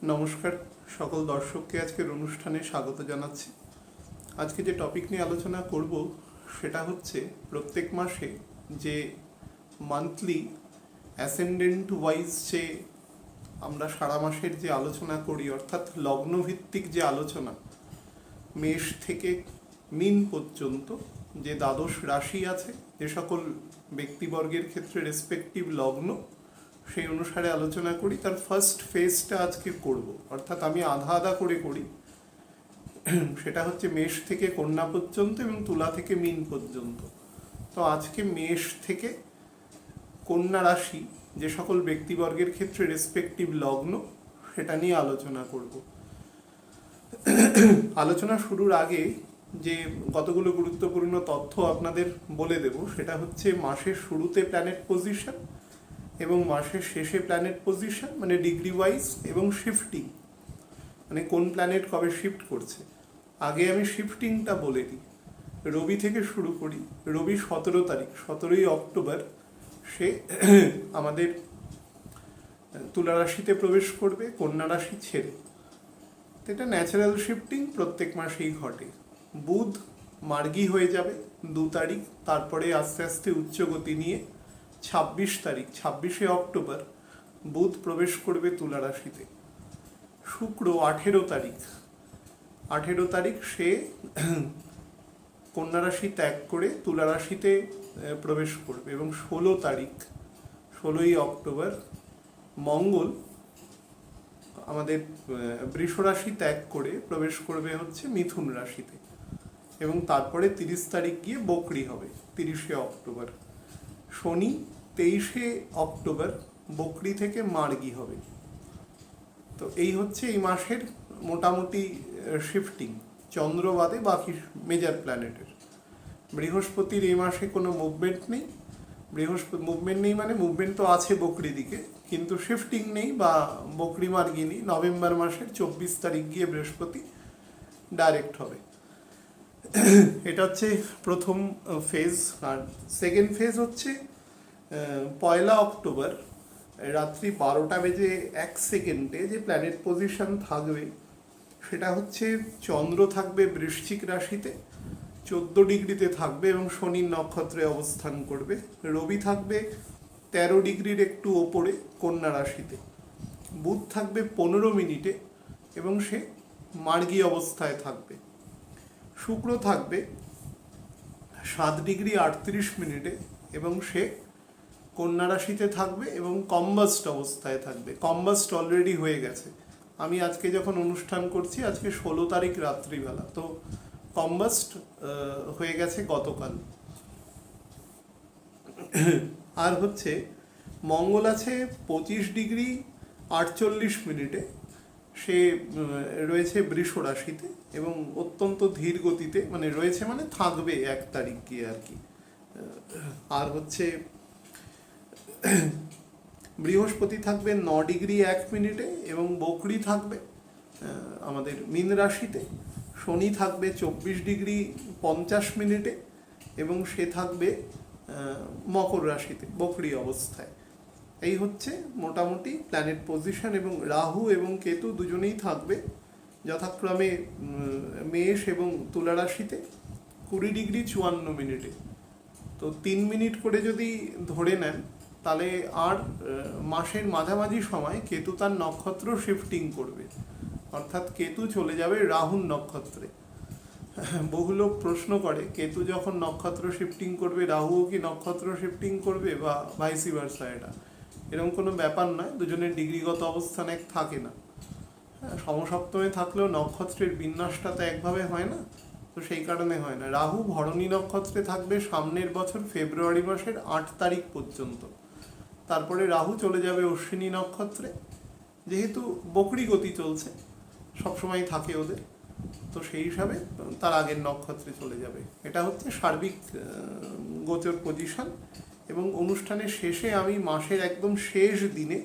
নমস্কার সকল দর্শককে আজকের অনুষ্ঠানে স্বাগত জানাচ্ছি। আজকে যে টপিক নিয়ে আলোচনা করব সেটা হচ্ছে প্রত্যেক মাসে যে মান্থলি অ্যাসেন্ডেন্ট ওয়াইজ যে আমরা সারা মাসের যে আলোচনা করি, অর্থাৎ লগ্নভিত্তিক যে আলোচনা, মেষ থেকে মীন পর্যন্ত যে দ্বাদশ রাশি আছে, যে সকল ব্যক্তিবর্গের ক্ষেত্রে রেসপেক্টিভ লগ্ন, সেই অনুসারে আলোচনা করি। তার ফার্স্ট ফেজটা আজকে করব, অর্থাৎ আমি আধা আধা করে করি। সেটা হচ্ছে মেষ থেকে কন্যা পর্যন্ত এবং তুলা থেকে মীন পর্যন্ত। তো আজকে মেষ থেকে কন্যা রাশি যে সকল ব্যক্তিবর্গের ক্ষেত্রে রেসপেক্টিভ লগ্ন, সেটা নিয়ে আলোচনা করব। আলোচনা শুরুর আগে যে কতগুলো গুরুত্বপূর্ণ তথ্য আপনাদের বলে দেব, সেটা হচ্ছে মাসের শুরুতে প্ল্যানেট পজিশন এবং মাসের শেষে প্ল্যানেট পজিশন, মানে ডিগ্রি ওয়াইজ, এবং শিফটিং, মানে কোন প্ল্যানেট কবে শিফট করছে। আগে আমি শিফটিংটা বলে দিই। রবি থেকে শুরু করি। রবি 17 তারিখ, 17ই অক্টোবর সে আমাদের তুলা রাশিতে প্রবেশ করবে কন্যা রাশি ছেড়ে। এটা ন্যাচারাল শিফটিং, প্রত্যেক মাসেই ঘটে। বুধ মার্গী হয়ে যাবে 2 তারিখ, তারপরে আস্তে আস্তে উচ্চগতি নিয়ে 26শে অক্টোবর বুধ প্রবেশ করবে তুলা রাশিতে। শুক্র 18 তারিখ সে কন্যা রাশি ত্যাগ করে তুলা রাশিতে প্রবেশ করবে, এবং 16ই অক্টোবর মঙ্গল আমাদের বৃষ রাশি ত্যাগ করে প্রবেশ করবে হচ্ছে মিথুন রাশিতে, এবং তারপরে 30 তারিখ গিয়ে বকরি হবে 30শে অক্টোবর। শনি 23শে অক্টোবর বকরি থেকে মার্গী হবে। তো এই হচ্ছে এই মাসের মোটামুটি শিফটিং, চন্দ্র বাদে বাকি মেজর প্ল্যানেটের। বৃহস্পতির এই মাসে কোনো মুভমেন্ট নেই। মুভমেন্ট নেই মানে মুভমেন্ট তো আছে বকরি দিকে, কিন্তু শিফটিং নেই বা বকরি মার্গী নেই। নভেম্বর মাসের 24 তারিখ গিয়ে বৃহস্পতি ডাইরেক্ট হবে। এটা হচ্ছে প্রথম ফেজ। আর সেকেন্ড ফেজ হচ্ছে 1 অক্টোবর রাত্রি 12:01 যে প্ল্যানেট পজিশন থাকবে, সেটা হচ্ছে চন্দ্র থাকবে বৃশ্চিক রাশিতে 14 ডিগ্রিতে থাকবে এবং শনির নক্ষত্রে অবস্থান করবে। রবি থাকবে 13 ডিগ্রির একটু ওপরে কন্যা রাশিতে। বুধ থাকবে 15 মিনিটে এবং সে মার্গী অবস্থায় থাকবে। শুক্র থাকবে 7 ডিগ্রি 38 মিনিটে এবং সে কন্যা রাশিতে থাকবে এবং কম্বাস্ট অবস্থায় থাকবে। কম্বাস্ট অলরেডি হয়ে গেছে। আমি আজকে যখন অনুষ্ঠান করছি, আজকে 16 তারিখ রাত্রিবেলা, তো কম্বাস্ট হয়ে গেছে গতকাল। আর হচ্ছে মঙ্গল আছে 25 ডিগ্রি 48 মিনিটে, সে রয়েছে বৃষ রাশিতে এবং অত্যন্ত ধীর গতিতে, মানে রয়েছে মানে থাকবে 1 তারিখ গিয়ে আর কি। আর হচ্ছে বৃহস্পতি থাকবে 9 ডিগ্রি 1 মিনিটে এবং বকরি থাকবে আমাদের মীন রাশিতে। শনি থাকবে 24 ডিগ্রি 50 মিনিটে এবং সে থাকবে মকর রাশিতে বকরি অবস্থায়। এই হচ্ছে মোটামুটি প্ল্যানেট পজিশন। এবং রাহু এবং কেতু দুজনেই থাকবে যথাক্রমে মেষ এবং তুলা রাশিতে 20 ডিগ্রি 54 মিনিটে। তো 3 মিনিট করে যদি ধরে নেন, তাহলে আর মাসের মাঝামাঝি সময় কেতু তার নক্ষত্র শিফটিং করবে, অর্থাৎ কেতু চলে যাবে রাহুর নক্ষত্রে। বহু লোক প্রশ্ন করে, কেতু যখন নক্ষত্র শিফটিং করবে, রাহুও কি নক্ষত্র শিফটিং করবে বা ভাইসি ভার্সা? এরকম কোনো ব্যাপার নয়, দুজনের ডিগ্রিগত অবস্থান এক থাকে না। সমসপ্তমে থাকলেও নক্ষত্রের বিন্যাসটা তো একভাবে হয় না, তো সেই কারণে হয় না। রাহু ভরণী নক্ষত্রে থাকবে সামনের বছর ফেব্রুয়ারি মাসের 8 তারিখ পর্যন্ত। তারপরে রাহু চলে যাবে অশ্বিনী নক্ষত্রে, যেহেতু বকরি গতি চলছে, সবসময় থাকে ওদের, তো সেই হিসাবে তার আগের নক্ষত্রে চলে যাবে। এটা হচ্ছে সার্বিক গোচর পজিশন। এবং অনুষ্ঠানের শেষে আমি মাসের একদম শেষ দিনে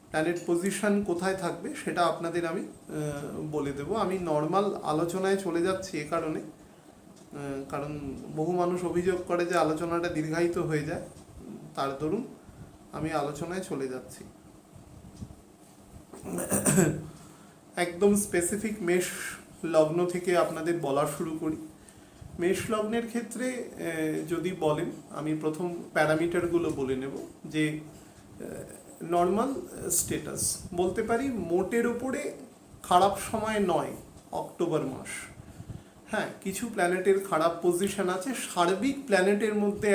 প্ল্যানেট পজিশন কোথায় থাকবে সেটা আপনাদের আমি বলে দেব। আমি নর্মাল আলোচনায় চলে যাচ্ছি এ কারণে, কারণ বহু মানুষ অভিযোগ করে যে আলোচনাটা দীর্ঘায়িত হয়ে যায়, তার দরুন আমি আলোচনায় চলে যাচ্ছি। একদম স্পেসিফিক মেষ লগ্ন থেকে আপনাদের বলা শুরু করি। মেষ লগ্নের ক্ষেত্রে যদি বলেন, আমি প্রথম প্যারামিটারগুলো বলে নেব যে নর্মাল স্ট্যাটাস বলতে পারি মোটের ওপরে খারাপ সময় নয় অক্টোবর মাস। হ্যাঁ, কিছু প্ল্যানেটের খারাপ পজিশন আছে, সার্বিক প্ল্যানেটের মধ্যে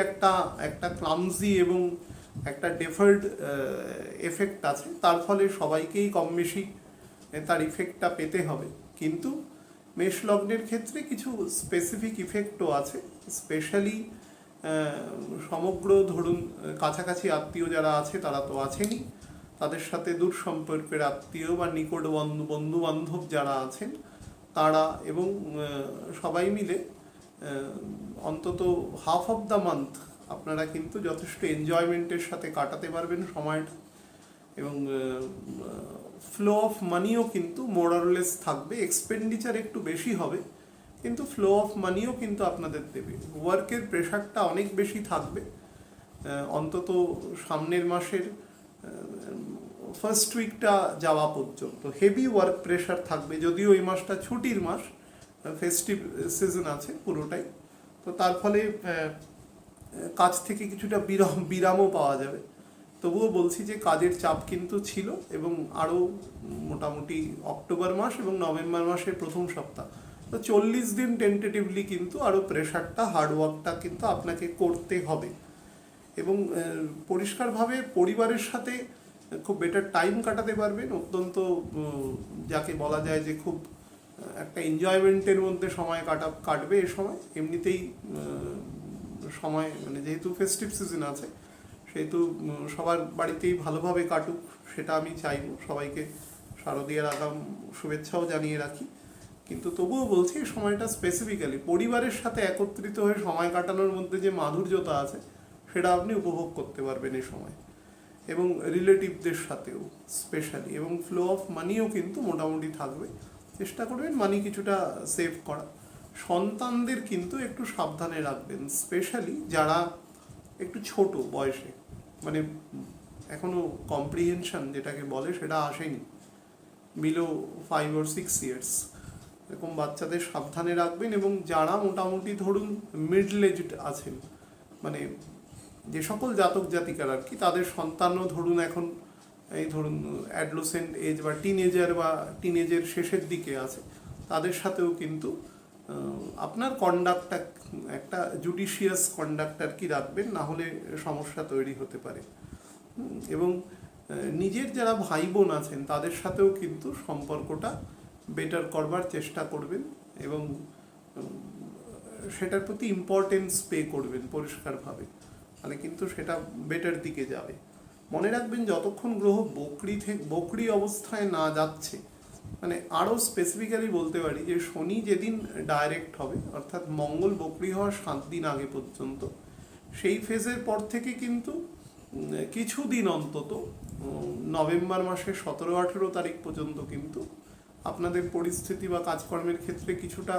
একটা ক্লামজি এবং একটা ডেফার্ড এফেক্ট আছে, তার ফলে সবাইকেই কম বেশি তার ইফেক্টটা পেতে হবে। কিন্তু মেষ লগ্নের ক্ষেত্রে কিছু স্পেসিফিক ইফেক্টও আছে, স্পেশালি সমগ্র ধরুন কাছাকাছি আত্মীয় যারা আছে তারা তো আছেনই, তাদের সাথে দূর সম্পর্কের আত্মীয় বা নিকট বন্ধু বান্ধব যারা আছেন তারা, এবং সবাই মিলে অন্তত হাফ অফ দ্য মান্থ আপনারা কিন্তু যথেষ্ট এনজয়মেন্টের সাথে কাটাতে পারবেন সময়টা। এবং ফ্লো অফ মানিও কিন্তু মোরারলেস থাকবে, এক্সপেন্ডিচার একটু বেশি হবে কিন্তু ফ্লো অফ মানিও কিন্তু আপনাদের দেবে। ওয়ার্কের প্রেশারটা অনেক বেশি থাকবে, অন্তত সামনের মাসের ফার্স্ট উইকটা যাওয়া পর্যন্ত হেভি ওয়ার্ক প্রেশার থাকবে। যদিও এই মাসটা ছুটির মাস, ফেস্টিভ সিজন আছে পুরোটাই, তো তার ফলে কাজ থেকে কিছুটা বিরামও পাওয়া যাবে। তবুও বলছি যে কাজের চাপ কিন্তু ছিল, এবং আরও মোটামুটি অক্টোবর মাস এবং নভেম্বর মাসের প্রথম সপ্তাহ, তো 40 দিন টেন্টেটিভলি কিন্তু আরও প্রেশারটা, হার্ডওয়ার্কটা কিন্তু আপনাকে করতে হবে। এবং পরিষ্কারভাবে পরিবারের সাথে খুব বেটার টাইম কাটাতে পারবেন, অত্যন্ত যাকে বলা যায় যে খুব একটা এনজয়মেন্টের মধ্যে সময় কাটবে এ সময়। এমনিতেই সময় মানে যেহেতু ফেস্টিভ সিজন আছে সেহেতু সবার বাড়িতেই ভালোভাবে কাটুক, সেটা আমি চাইব। সবাইকে শারদীয়ার আগাম শুভেচ্ছাও জানিয়ে রাখি। কিন্তু তবুও বলছি এই সময়টা স্পেসিফিক্যালি পরিবারের সাথে একত্রিত হয়ে সময় কাটানোর মধ্যে যে মাধুর্যতা আছে সেটা আপনি উপভোগ করতে পারবেন এই সময়, এবং রিলেটিভদের সাথেও স্পেশালি। এবং ফ্লো অফ মানিও কিন্তু মোটামুটি থাকবে, চেষ্টা করবেন মানি কিছুটা সেভ করা। সন্তানদের কিন্তু একটু সাবধানে রাখবেন, স্পেশালি যারা একটু ছোট বয়সে, মানে এখনো কম্প্রিহেনশন যেটাকে বলে সেটা আসেনি, বিলো 5 or 6 years, এরকম বাচ্চাদের সাবধানে রাখবেন। এবং যারা মোটামুটি ধরুন মিডল এজড আছেন, মানে যে সকল জাতক জাতিকার আর কি, তাদের সন্তানও ধরুন এখন এই ধরুন অ্যাডলোসেন্ট এজ বা টিনেজার বা টিনেজের শেষের দিকে আছে, তাদের সাথেও কিন্তু আপনার কন্ডাক্টটা একটা জুডিশিয়াস কন্ডাক্ট আর কি রাখবেন, না হলে সমস্যা তৈরি হতে পারে। এবং নিজের যারা ভাই বোন আছেন তাদের সাথেও কিন্তু সম্পর্কটা বেটার করবার চেষ্টা করবেন, এবং সেটার প্রতি ইম্পর্টেন্স পে করবেন পরিষ্কারভাবে, তাহলে কিন্তু সেটা বেটার দিকে যাবে। মনে রাখবেন যতক্ষণ গ্রহ বকরি অবস্থায় না যাচ্ছে, মানে আরও স্পেসিফিক্যালি বলতে পারি যে শনি যেদিন ডাইরেক্ট হবে, অর্থাৎ মঙ্গল বকরি হওয়ার 7 দিন আগে পর্যন্ত, সেই ফেজের পর থেকে কিন্তু কিছুদিন অন্তত নভেম্বর মাসের 17-18 তারিখ পর্যন্ত কিন্তু আপনাদের পরিস্থিতি বা কাজকর্মের ক্ষেত্রে কিছুটা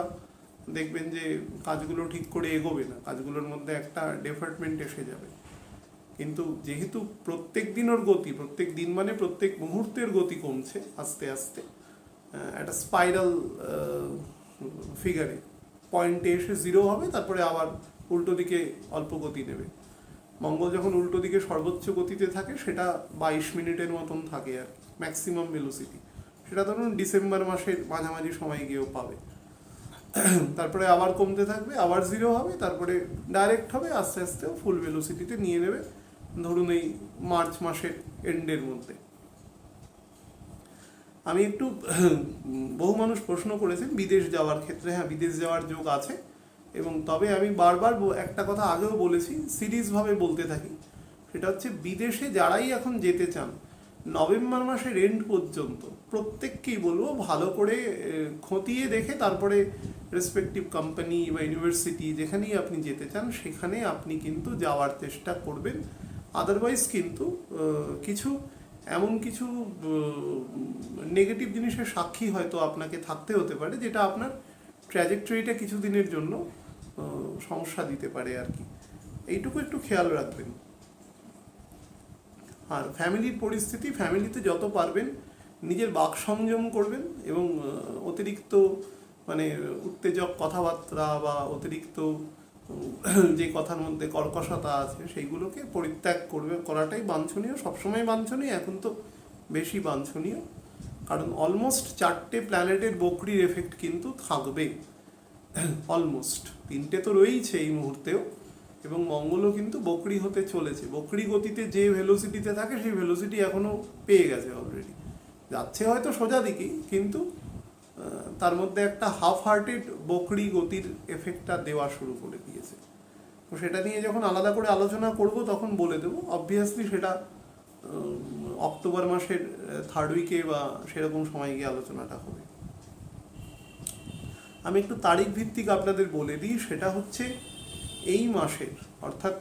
দেখবেন যে কাজগুলো ঠিক করে এগোবে না, কাজগুলোর মধ্যে একটা ডেফার্টমেন্ট এসে যাবে। কিন্তু যেহেতু প্রত্যেক দিনের গতি, প্রত্যেক দিন মানে প্রত্যেক মুহূর্তের গতি কমছে আস্তে আস্তে, একটা স্পাইরাল ফিগারে পয়েন্টে এসে 0 হবে, তারপরে আবার উল্টো দিকে অল্প গতি নেবে। মঙ্গল যখন উল্টো দিকে সর্বোচ্চ গতিতে থাকে সেটা 22 মিনিটের মতন থাকে আর ম্যাক্সিমাম ভেলোসিটি, সেটা ধরুন ডিসেম্বর মাসের মাঝামাঝি সময় গিয়েও পাবে। তারপরে আবার কমতে থাকবে, আবার 0 হবে, তারপরে ডাইরেক্ট হবে, আস্তে আস্তে ফুল ভেলোসিটিতে নিয়ে নেবে ধরুন এই মার্চ মাসের এন্ডের মধ্যে। আমি একটু বহু মানুষ প্রশ্ন করেছেন বিদেশ যাওয়ার ক্ষেত্রে, হ্যাঁ বিদেশ যাওয়ার যোগ আছে, এবং তবে আমি বারবার একটা কথা আগেও বলেছি, সিরিজভাবে বলতে থাকি, সেটা হচ্ছে বিদেশে যারাই এখন যেতে চান নভেম্বর মাসের এন্ড পর্যন্ত প্রত্যেককেই বলবো ভালো করে খতিয়ে দেখে তারপরে রেসপেক্টিভ কোম্পানি বা ইউনিভার্সিটি যেখানেই আপনি যেতে চান সেখানে আপনি কিন্তু যাওয়ার চেষ্টা করবেন। আদারওয়াইজ কিন্তু এমন কিছু নেগেটিভ জিনিসের সাক্ষী হয়তো আপনাকে থাকতে হতে পারে, যেটা আপনার ট্র্যাজেক্টরিটা কিছুদিনের জন্য সমস্যা দিতে পারে আর কি, এইটুকু একটু খেয়াল রাখবেন। আর ফ্যামিলির পরিস্থিতি, ফ্যামিলিতে যত পারবেন নিজের বাক সংযম করবেন এবং অতিরিক্ত মানে উত্তেজক কথাবার্তা বা অতিরিক্ত যে কথার মধ্যে কর্কশতা আছে সেইগুলোকে পরিত্যাগ করাটাই বাঞ্ছনীয়, সবসময় বাঞ্ছনীয়, এখন তো বেশি বাঞ্ছনীয়। কারণ অলমোস্ট 4টে প্ল্যানেটের বকরির এফেক্ট কিন্তু থাকবে, অলমোস্ট 3টে তো রয়েইছে এই মুহূর্তেও, এবং মঙ্গলও কিন্তু বকরি হতে চলেছে। বকরি গতিতে যে ভেলোসিটিতে থাকে সেই ভেলোসিটি এখনো পেয়ে গেছে অলরেডি, যাচ্ছে হয়তো সোজা দিকেই, কিন্তু তার মধ্যে একটা হাফ হার্টেড বকরি গতির এফেক্টটা দেওয়া শুরু করে দিয়েছে। তো সেটা নিয়ে যখন আলাদা করে আলোচনা করব তখন বলে দেবো। অবভিয়াসলি সেটা অক্টোবর মাসের 3rd উইকে বা সেরকম সময় গিয়ে আলোচনাটা হবে। আমি একটু তারিখ ভিত্তিক আপনাদের বলে দিই। সেটা হচ্ছে এই মাসের অর্থাৎ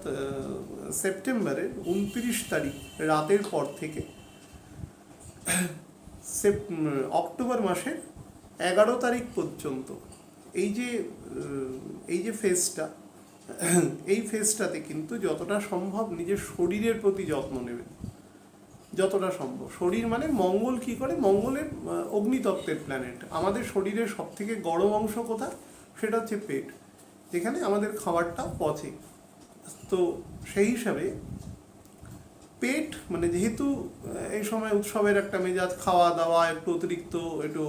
সেপ্টেম্বরের 29 তারিখ রাতের পর থেকে অক্টোবর মাসের 11 তারিখ পর্যন্ত এই যে ফেজটা, এই ফেজটাতে কিন্তু যতটা সম্ভব নিজের শরীরের প্রতি যত্ন নেবেন, যতটা সম্ভব। শরীর মানে মঙ্গল কি করে, মঙ্গলের অগ্নিতত্ত্বের প্ল্যানেট। আমাদের শরীরের সব থেকে গরম অংশ কোথায়, সেটা হচ্ছে পেট, যেখানে আমাদের খাবারটা পচে। তো সেই হিসাবে পেট মানে যেহেতু এই সময় উৎসবের একটা মেজাজ, খাওয়া দাওয়া একটু অতিরিক্ত, একটু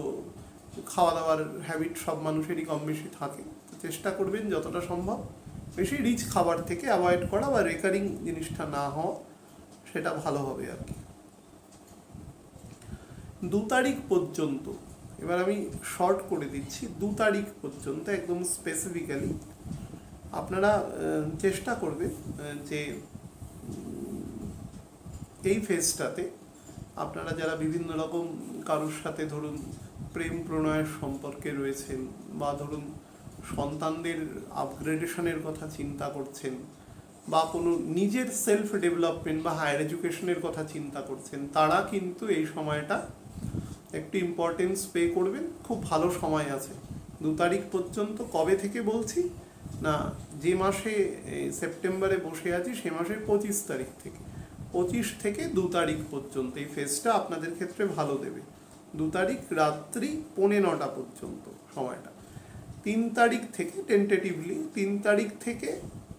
খাওয়া দাওয়ার হ্যাবিট সব মানুষেরই কম বেশি থাকে, তো চেষ্টা করবেন যতটা সম্ভব বেশি রিচ খাবার থেকে অ্যাভয়েড করা বা রেকারিং জিনিসটা না হওয়া, সেটা ভালো হবে আর কি। 2 তারিখ পর্যন্ত, এবার আমি শর্ট করে দিচ্ছি, 2 তারিখ পর্যন্ত একদম স্পেসিফিক্যালি আপনারা চেষ্টা করবেন যে এই ফেজটাতে আপনারা যারা বিভিন্ন রকম কারোর সাথে ধরুন প্রেম প্রণয়ের সম্পর্কে রয়েছেন, বা ধরুন সন্তানদের আপগ্রেডেশনের কথা চিন্তা করছেন, বা কোনো নিজের সেলফ ডেভেলপমেন্ট বা হায়ার এডুকেশনের কথা চিন্তা করছেন, তারা কিন্তু এই সময়টা একটু ইম্পর্টেন্স পে করবেন। খুব ভালো সময় আছে 2 তারিখ পর্যন্ত। কবে থেকে বলছি না, যে মাসে সেপ্টেম্বরে বসে আছি সে মাসের 25 তারিখ থেকে, 25 থেকে 2 তারিখ পর্যন্ত এই ফেজটা আপনাদের ক্ষেত্রে ভালো দেবে। 2 তারিখ রাত্রি 9:15 পর্যন্ত সময়টা। 3 তারিখ থেকে টেন্টেটিভলি 3 তারিখ থেকে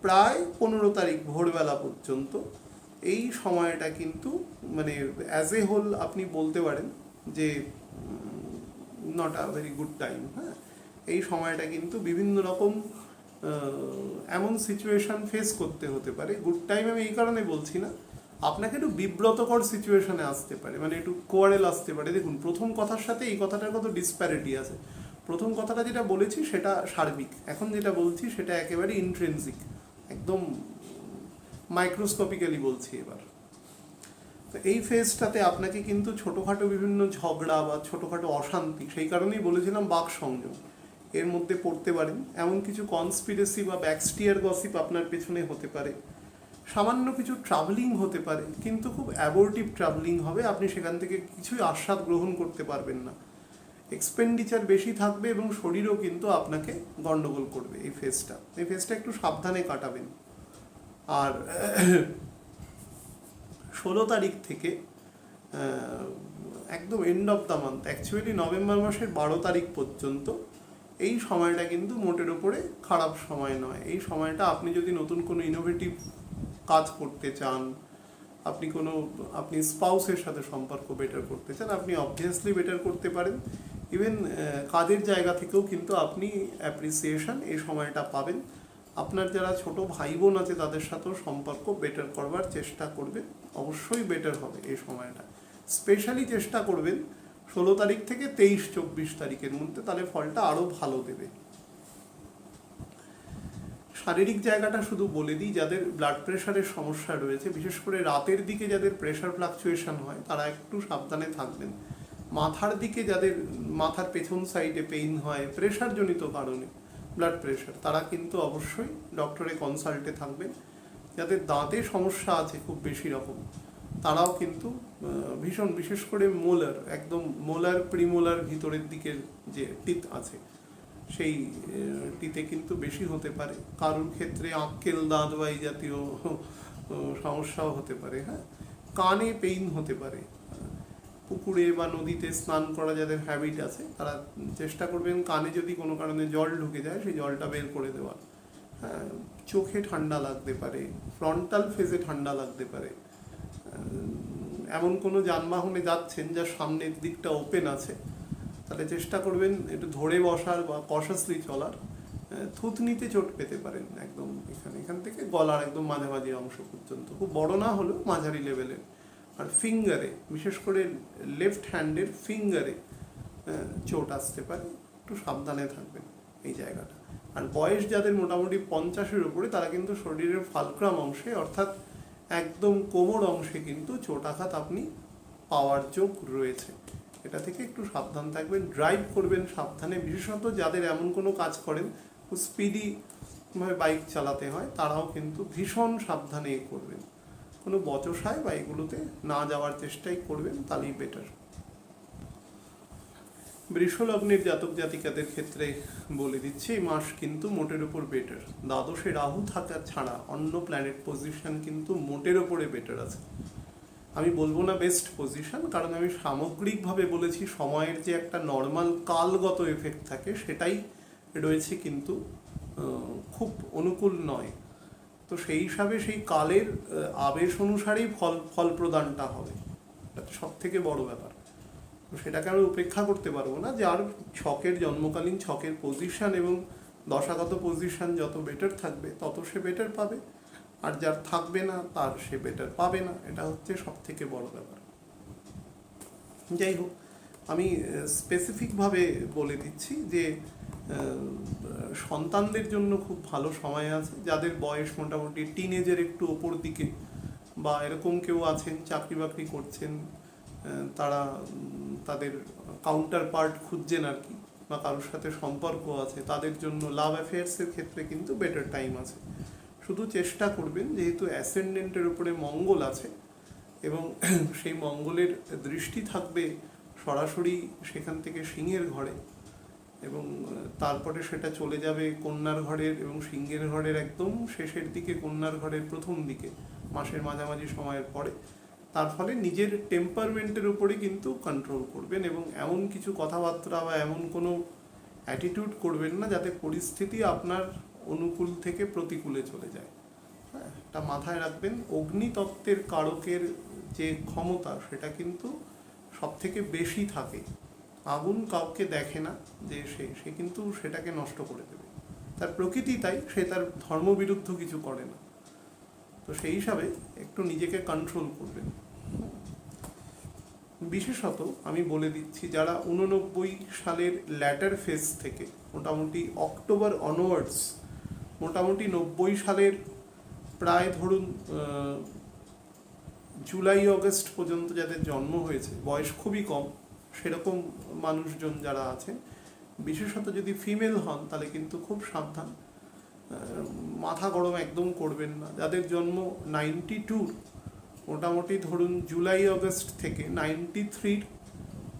প্রায় 15 তারিখ ভোরবেলা পর্যন্ত এই সময়টা কিন্তু মানে অ্যাজ এ হোল আপনি বলতে পারেন যে not a very good time. হ্যাঁ, এই সময়টা কিন্তু বিভিন্ন রকম এমন সিচুয়েশন ফেস করতে হতে পারে। গুড টাইম আমি এই কারণে বলছি না, আপনাকে একটু বিব্রতকর সিচুয়েশনে আসতে পারে, মানে একটু কোয়ারেল আসতে পারে। দেখুন, প্রথম কথার সাথে এই কথাটার কত ডিসপ্যারিটি আছে। প্রথম কথাটা যেটা বলেছি সেটা সার্বিক, এখন যেটা বলছি সেটা একেবারে ইন্ট্রেন্সিক, একদম মাইক্রোস্কোপিক্যালি বলছি এবার। তো এই ফেজটাতে আপনাকে কিন্তু ছোটোখাটো বিভিন্ন ঝগড়া বা ছোটোখাটো অশান্তি, সেই কারণেই বলেছিলাম বাক সংযম, এর মধ্যে পড়তে পারেন। এমন কিছু কনস্পিরেসি বা ব্যাকস্টিয়ার গসিপ আপনার পেছনে হতে পারে, সামান্য কিছু ট্রাভেলিং হতে পারে, কিন্তু খুব অ্যাবর্টিভ ট্রাভেলিং হবে, আপনি সেখান থেকে কিছুই আস্বাদ গ্রহণ করতে পারবেন না। এক্সপেন্ডিচার বেশি থাকবে এবং শরীরও কিন্তু আপনাকে গন্ডগোল করবে। এই ফেজটা একটু সাবধানে কাটাবেন। আর 16 তারিখ থেকে একদম end of the month, actually November মাসের 12 তারিখ পর্যন্ত এই সময়টা কিন্তু মোটের ওপরে খারাপ সময় নয়। এই সময়টা আপনি যদি নতুন কোনো ইনোভেটিভ কাজ করতে চান, আপনি স্পাউসের সাথে সম্পর্ক বেটার করতে চান, আপনি অবভিয়াসলি বেটার করতে পারেন। ইভেন কাজের জায়গা থেকেও কিন্তু আপনি অ্যাপ্রিসিয়েশন এই সময়টা পাবেন। আপনার যারা ছোট ভাই বোন আছে তাদের সাথেও সম্পর্ক বেটার করবার চেষ্টা করবেন, অবশ্যই বেটার হবে এই সময়টা। স্পেশালি চেষ্টা করবেন 16 তারিখ থেকে 23-24 তারিখের মধ্যে, তাহলে ফলটা আরও ভালো দেবে। শারীরিক জায়গাটা শুধু বলে দিই, যাদের ব্লাড প্রেশারের সমস্যা রয়েছে, বিশেষ করে রাতের দিকে যাদের প্রেশার ফ্লাকচুয়েশন হয়, তারা একটু সাবধানে থাকবেন। মাথার দিকে যাদের মাথার পেছন সাইডে পেইন হয় প্রেশারজনিত কারণে, ব্লাড প্রেশার, তারা কিন্তু অবশ্যই ডক্টরে কনসাল্টে থাকবেন। যাদের দাঁতে সমস্যা আছে খুব বেশি রকম, তারাও কিন্তু ভীষণ, বিশেষ করে মোলার, একদম মোলার প্রিমোলার ভিতরের দিকের যে টিথ আছে সেই টিতে কিন্তু বেশি হতে পারে। কারোর ক্ষেত্রে আক্কেল দাঁত বা এই জাতীয় সমস্যাও হতে পারে। হ্যাঁ, কানে পেইন হতে পারে। পুকুরে বা নদীতে স্নান করা যাদের হ্যাবিট আছে তারা চেষ্টা করবেন কানে যদি কোনো কারণে জল ঢুকে যায় সেই জলটা বের করে দেওয়ার। হ্যাঁ, চোখে ঠান্ডা লাগতে পারে, ফ্রন্টাল ফেজে ঠান্ডা লাগতে পারে, এমন কোনো যানবাহনে যাচ্ছেন যার সামনের দিকটা ওপেন আছে তাহলে চেষ্টা করবেন একটু ধরে বসার বা কশাসলি চলার। থুতনিতে চোট পেতে পারেন একদম এখান থেকে গলার একদম মাঝামাঝি অংশ পর্যন্ত, খুব বড় না হলেও মাঝারি লেভেলের। আর ফিঙ্গারে, বিশেষ করে লেফট হ্যান্ডের ফিঙ্গারে চোট আসতে পারে, একটু সাবধানে থাকবেন এই জায়গাটা। আর বয়স যাদের মোটামুটি 50-এর উপরে তারা কিন্তু শরীরের ফালক্রাম অংশে অর্থাৎ একদম কোমর অংশে কিন্তু চোটাঘাত আপনি পাওয়ার যোগ রয়েছে, এটা থেকে একটু সাবধান থাকবেন। ড্রাইভ করবেন সাবধানে, বিশেষত যাদের এমন কোনো কাজ করেন খুব স্পিডিভাবে বাইক চালাতে হয় তারাও কিন্তু ভীষণ সাবধানে করবেন, কোনো বচসায় বা এগুলোতে না যাওয়ার চেষ্টাই করবেন, তাহলেই বেটার। বৃষ লগ্নের জাতক জাতিকাদের ক্ষেত্রে বলে দিচ্ছি এই মাস কিন্তু মোটের উপর বেটার। দ্বাদশে রাহু থাকা ছাড়া অন্য প্ল্যানেট পজিশন কিন্তু মোটের ওপরে বেটার আছে। আমি বলবো না বেস্ট পজিশন, কারণ আমি সামগ্রিকভাবে বলেছি সময়ের যে একটা নর্মাল কালগত এফেক্ট থাকে সেটাই রয়েছে, কিন্তু খুব অনুকূল নয়। তো সেই হিসাবে সেই কালের আবেশ অনুসারেই ফল প্রদানটা হবে, এটা সব থেকে বড় ব্যাপার। তো সেটাকে আমি উপেক্ষা করতে পারবো না। যার ছকের জন্মকালীন ছকের পজিশন এবং দশাগত পজিশন যত বেটার থাকবে তত সে বেটার পাবে, আর যার থাকবে না তার সে বেটার পাবে না, এটা হচ্ছে সব থেকে বড় ব্যাপার। যাই হোক, আমি স্পেসিফিকভাবে বলে দিচ্ছি যে সন্তানদের জন্য খুব ভালো সময় আছে, যাদের বয়স মোটামুটি টিনেজের একটু ওপর দিকে বা এরকম কেউ আছেন চাকরি বাকরি করছেন, তারা তাদের কাউন্টার পার্ট খুঁজছেন আর কি, বা কারোর সাথে সম্পর্ক আছে, তাদের জন্য লাভ অ্যাফেয়ার্সের ক্ষেত্রে কিন্তু বেটার টাইম আছে। শুধু চেষ্টা করবেন, যেহেতু অ্যাসেন্ডেন্টের উপরে মঙ্গল আছে এবং সেই মঙ্গলের দৃষ্টি থাকবে সরাসরি সেখান থেকে সিংহের ঘরে, এবং তারপরে সেটা চলে যাবে কন্যার ঘরের এবং সিংহের ঘরের একদম শেষের দিকে, কন্যার ঘরের প্রথম দিকে মাসের মাঝামাঝি সময়ের পরে। তার ফলে নিজের টেম্পারমেন্টের উপরে কিন্তু কন্ট্রোল করবেন এবং এমন কিছু কথাবার্তা বা এমন কোনো অ্যাটিটিউড করবেন না যাতে পরিস্থিতি আপনার অনুকূল থেকে প্রতিকূলে চলে যায়। হ্যাঁ, এটা মাথায় রাখবেন। অগ্নিতত্ত্বের কারকের যে ক্ষমতা সেটা কিন্তু সব থেকে বেশি থাকে। আগুন কাউকে দেখে না যে সে কিন্তু সেটাকে নষ্ট করে দেবে, তার প্রকৃতি তাই, সে তার ধর্মবিরুদ্ধ কিছু করে না। তো সেই হিসাবে একটু নিজেকে কন্ট্রোল করবেন। বিশেষত আমি বলে দিচ্ছি যারা 89 সালের ল্যাটার ফেজ থেকে মোটামুটি অক্টোবর অনওয়ার্ডস, মোটামুটি 90 সালের প্রায় ধরুন জুলাই অগস্ট পর্যন্ত যাদের জন্ম হয়েছে, বয়স খুবই কম সেরকম মানুষজন যারা আছেন, বিশেষত যদি ফিমেল হন তাহলে কিন্তু খুব সাবধান, মাথা গরম একদম করবেন না। যাদের জন্ম 92, মোটামুটি ধরুন জুলাই অগস্ট থেকে 93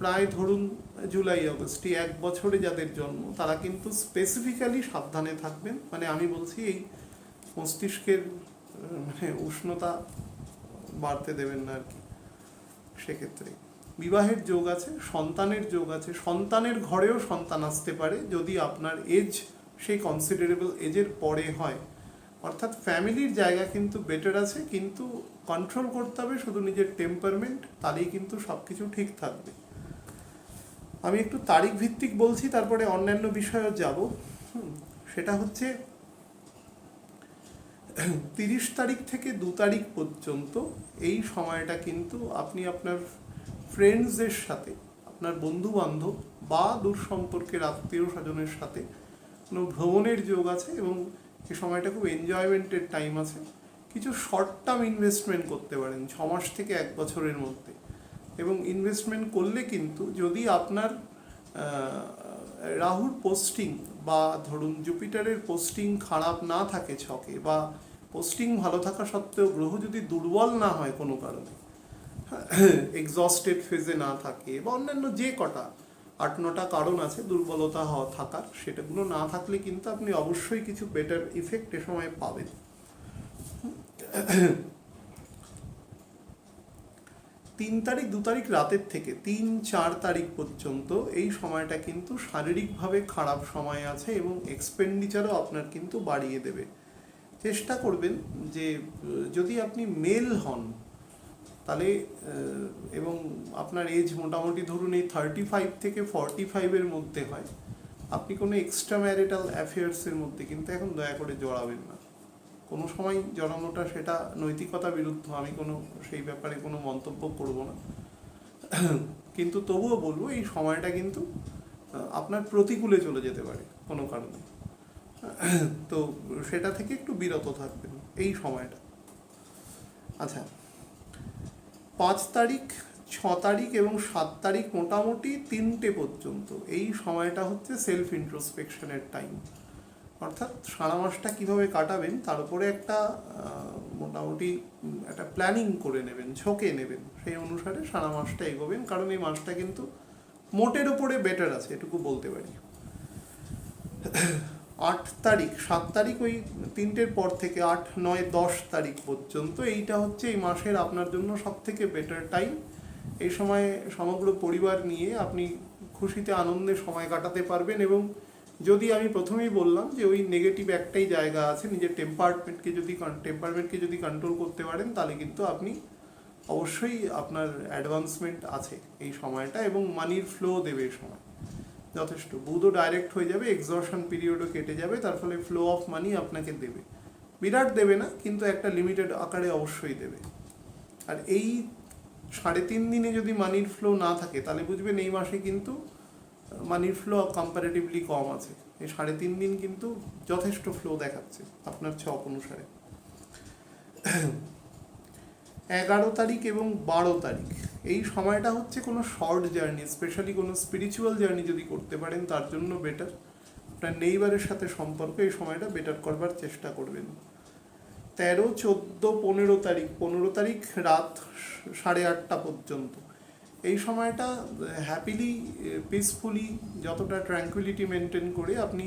প্রায় ধরুন জুলাই অগস্ট, এক বছরে যাদের জন্ম, তারা কিন্তু স্পেসিফিক্যালি সাবধানে থাকবেন। মানে আমি বলছি এই মস্তিষ্কের উষ্ণতা বাড়তে দেবেন না আর কি। সেক্ষেত্রে বিবাহের যোগ আছে, সন্তানের যোগ আছে, সন্তানের ঘরেও সন্তান আসতে পারে যদি আপনার এজ সেই কনসিডারেবল এজের পরে হয়। অর্থাৎ ফ্যামিলির জায়গা কিন্তু বেটার আছে, কিন্তু কন্ট্রোল করতে হবে শুধু নিজের টেম্পারমেন্ট, তাহলেই কিন্তু সব কিছু ঠিক থাকবে। আমি একটু তারিখ ভিত্তিক বলছি, তারপরে অন্যান্য বিষয়েও যাব। সেটা হচ্ছে 30 তারিখ থেকে 2 তারিখ পর্যন্ত এই সময়টা কিন্তু আপনি আপনার ফ্রেন্ডসদের সাথে, আপনার বন্ধু বান্ধব বা দূর সম্পর্কের আত্মীয় স্বজনের সাথে কোনো ভ্রমণের যোগ আছে, এবং এই সময়টা খুব এনজয়মেন্টের টাইম আছে। কিছু শর্ট টার্ম ইনভেস্টমেন্ট করতে পারেন 6 মাস থেকে 1 বছরের মধ্যে, এবং ইনভেস্টমেন্ট করলে কিন্তু যদি আপনার রাহুর পোস্টিং বা ধরুন জুপিটারের পোস্টিং খারাপ না থাকে ছকে, বা পোস্টিং ভালো থাকা সত্ত্বেও গ্রহ যদি দুর্বল না হয় কোনো কারণে, এক্সস্টেড ফেজে না থাকে, বা অন্যান্য যে কটা 8-9টা কারণ আছে দুর্বলতা থাকার, সেটাগুলো না থাকলে কিন্তু আপনি অবশ্যই কিছু বেটার ইফেক্ট এ সময় পাবেন। 3 তারিখ 2 তারিখ রাতের থেকে 3-4 তারিখ পর্যন্ত এই সময়টা কিন্তু শারীরিকভাবে খারাপ সময় আছে এবং এক্সপেন্ডিচারও আপনার কিন্তু বাড়িয়ে দেবে। চেষ্টা করবেন যে যদি আপনি মেল হন তাহলে এবং আপনার এজ মোটামুটি ধরুন এই 35 থেকে 45-এর মধ্যে হয়, আপনি কোনো এক্সট্রা ম্যারিটাল অ্যাফেয়ার্সের মধ্যে কিন্তু এখন দয়া করে জড়াবেন না। কোনো সময় জড়ানোটা সেটা নৈতিকতা বিরুদ্ধ, আমি কোনো সেই ব্যাপারে কোনো মন্তব্য করব না, কিন্তু তবুও বলবো এই সময়টা কিন্তু আপনার প্রতিকূলে চলে যেতে পারে কোনো কারণে, তো সেটা থেকে একটু বিরত থাকবেন এই সময়টা। আচ্ছা, 5 তারিখ 6 তারিখ এবং 7 তারিখ মোটামুটি 3টে পর্যন্ত এই সময়টা হচ্ছে সেলফ ইন্ট্রোস্পেকশনের টাইম, অর্থাৎ সারা মাসটা কীভাবে কাটাবেন তার উপরে একটা মোটামুটি একটা প্ল্যানিং করে নেবেন, ঝোঁকে নেবেন, সেই অনুসারে সারা মাসটা এগোবেন, কারণ এই মাসটা কিন্তু মোটের ওপরে বেটার আছে এটুকু বলতে পারি। 8 তারিখ 7 তারিখ ওই 3টের পর থেকে 8, 9, 10 তারিখ পর্যন্ত এইটা হচ্ছে এই মাসের আপনার জন্য সব থেকে বেটার টাইম। এই সময় সমগ্র পরিবার নিয়ে আপনি খুশিতে আনন্দে সময় কাটাতে পারবেন, এবং যদি আমি প্রথমেই বললাম যে ওই নেগেটিভ একটাই জায়গা আছে, নিজের টেম্পারমেন্টকে যদি কন্ট্রোল করতে পারেন তাহলে কিন্তু আপনি অবশ্যই আপনার অ্যাডভান্সমেন্ট আছে এই সময়টা, এবং মানির ফ্লো দেবে এই সময় যথেষ্ট। বুধও ডাইরেক্ট হয়ে যাবে, এক্সজশন পিরিয়ডও কেটে যাবে, তার ফলে ফ্লো অফ মানি আপনাকে দেবে, বিরাট দেবে না কিন্তু একটা লিমিটেড আকারে অবশ্যই দেবে। আর এই 3.5 দিনে যদি মানির ফ্লো না থাকে তাহলে বুঝবেন এই মাসে কিন্তু মানির ফ্লো কম্পারেটিভলি কম আছে। এই 3.5 দিন কিন্তু যথেষ্ট ফ্লো দেখাচ্ছে আপনার ছক অনুসারে। 11 তারিখ এবং 12 তারিখ এই সময়টা হচ্ছে কোনো শর্ট জার্নি, স্পেশালি কোনো স্পিরিচুয়াল জার্নি যদি করতে পারেন তার জন্য বেটার। আপনার নেইবারের সাথে সম্পর্ক এই সময়টা বেটার করবার চেষ্টা করবেন। 13, 14, 15 তারিখ 15 তারিখ রাত 8:30 পর্যন্ত এই সময়টা হ্যাপিলি পিসফুলি যতটা ট্র্যাঙ্কুইলিটি মেনটেন করে আপনি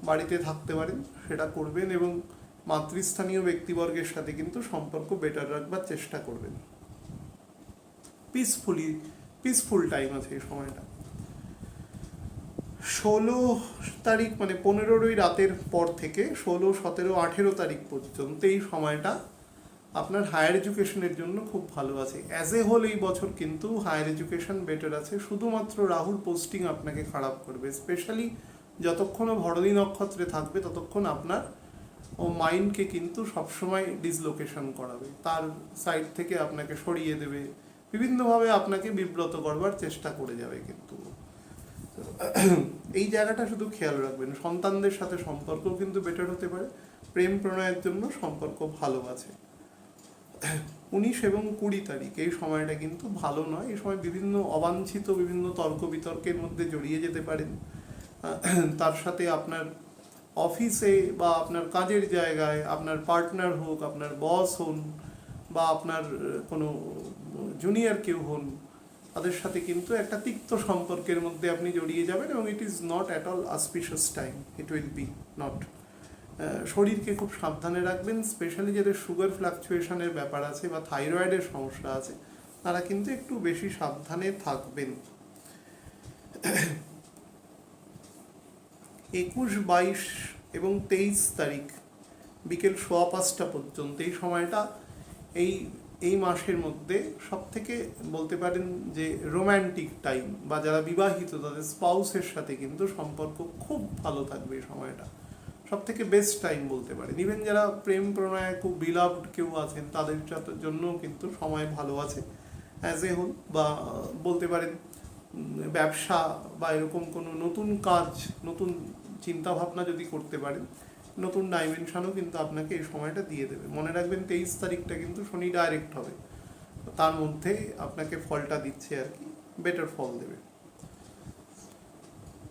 বাড়িতে থাকতে পারেন সেটা করবেন, এবং মাতৃস্থানীয় ব্যক্তিবর্গের সাথে কিন্তু সম্পর্ক বেটার রাখবার চেষ্টা করবেন। পিসফুল টাইম আছে এই সময়টা। 16 তারিখ মানে 15 রাতের পর থেকে 16, 17, 18 তারিখ পর্যন্ত এই সময়টা আপনার হায়ার এডুকেশনের জন্য খুব ভালো আছে। অ্যাজ এ হোল এই বছর কিন্তু হায়ার এডুকেশন বেটার আছে, শুধুমাত্র রাহুর পোস্টিং আপনাকে খারাপ করবে। স্পেশালি যতক্ষণ ভরণী নক্ষত্রে থাকবে ততক্ষণ আপনার মাইন্ডকে কিন্তু সবসময় ডিসলোকেশন করাবে, তার সাইড থেকে আপনাকে সরিয়ে দেবে, বিভিন্নভাবে আপনাকে বিব্রত করবার চেষ্টা করে যাবে। কিন্তু এই জায়গাটা শুধু খেয়াল রাখবেন। সন্তানদের সাথে সম্পর্ক কিন্তু বেটার হতে পারে, প্রেম প্রণয়ের জন্য সম্পর্ক ভালো আছে। 19 এবং 20 তারিখ এই সময়টা কিন্তু ভালো নয়, এই সময় বিভিন্ন অবাঞ্ছিত বিভিন্ন তর্ক বিতর্কের মধ্যে জড়িয়ে যেতে পারেন। তার সাথে আপনার অফিসে বা আপনার কাজের জায়গায় আপনার পার্টনার হোক, আপনার বস হন বা আপনার কোনো জুনিয়র কেউ হন, তাদের সাথে কিন্তু একটা তিক্ত সম্পর্কের মধ্যে আপনি জড়িয়ে যাবেন, এবং it is not at all auspicious time, it will be not. শরীরকে খুব সাবধানে রাখবেন, স্পেশালি যাদের সুগার ফ্লাকচুয়েশনের ব্যাপার আছে বা থাইরয়েডের সমস্যা আছে তারা কিন্তু একটু বেশি সাবধানে থাকবেন। 21, 22 এবং 23 তারিখ বিকেল 5:15 পর্যন্ত এই সময়টা এই মাসের মধ্যে সব থেকে বলতে পারেন যে রোম্যান্টিক টাইম, বা যারা বিবাহিত তাদের স্পাউসের সাথে কিন্তু সম্পর্ক খুব ভালো থাকবে এই সময়টা, সব থেকে বেস্ট টাইম বলতে পারেন। ইভেন যারা প্রেম প্রণয়ে খুব বিলাভড কেউ আছেন তাদের জন্য কিন্তু সময় ভালো আছে অ্যাজ এ হোল, বা বলতে পারেন ব্যবসা বা এরকম কোনো নতুন কাজ, নতুন চিন্তাভাবনা যদি করতে পারেন, নতুন ডাইমেনশনও কিন্তু আপনাকে এই সময়টা দিয়ে দেবে। মনে রাখবেন 23 তারিখটা কিন্তু শনি ডাইরেক্ট হবে, তার মধ্যে আপনাকে ফলটা দিচ্ছে আর কি, বেটার ফল দেবে।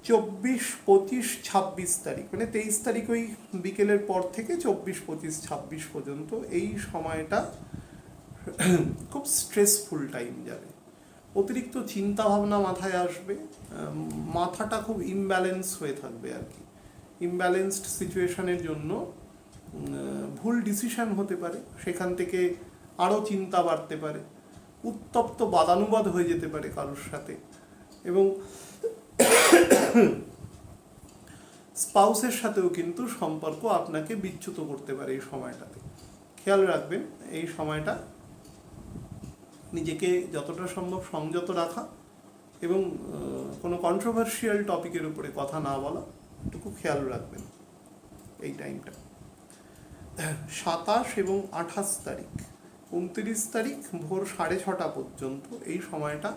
24, 25, 26 তারিখ মানে 23 তারিখ ওই বিকেলের পর থেকে 24, 25, 26 পর্যন্ত এই সময়টা খুব স্ট্রেসফুল টাইম যাবে। অতিরিক্ত চিন্তা ভাবনা মাথায় আসবে, মাথাটা খুব ইমব্যালেন্স হয়ে থাকবে আর কি। ইমব্যালেন্সড সিচুয়েশনের জন্য ভুল ডিসিশন হতে পারে, সেখান থেকে আরও চিন্তা বাড়তে পারে, উত্তপ্ত বাদানুবাদ হয়ে যেতে পারে কারোর সাথে, এবং স্পাউসের সাথেও কিন্তু সম্পর্ক আপনাকে বিচ্যুত করতে পারে এই সময়টাতে। খেয়াল রাখবেন এই সময়টা নিজেকে যতটা সম্ভব সংযত রাখা এবং কোনো কন্ট্রোভার্সিয়াল টপিকের উপরে কথা না বলা, এটুকু খেয়াল রাখবেন এই টাইমটা। 27 এবং 28 তারিখ, 29 তারিখ ভোর 6:30 পর্যন্ত এই সময়টা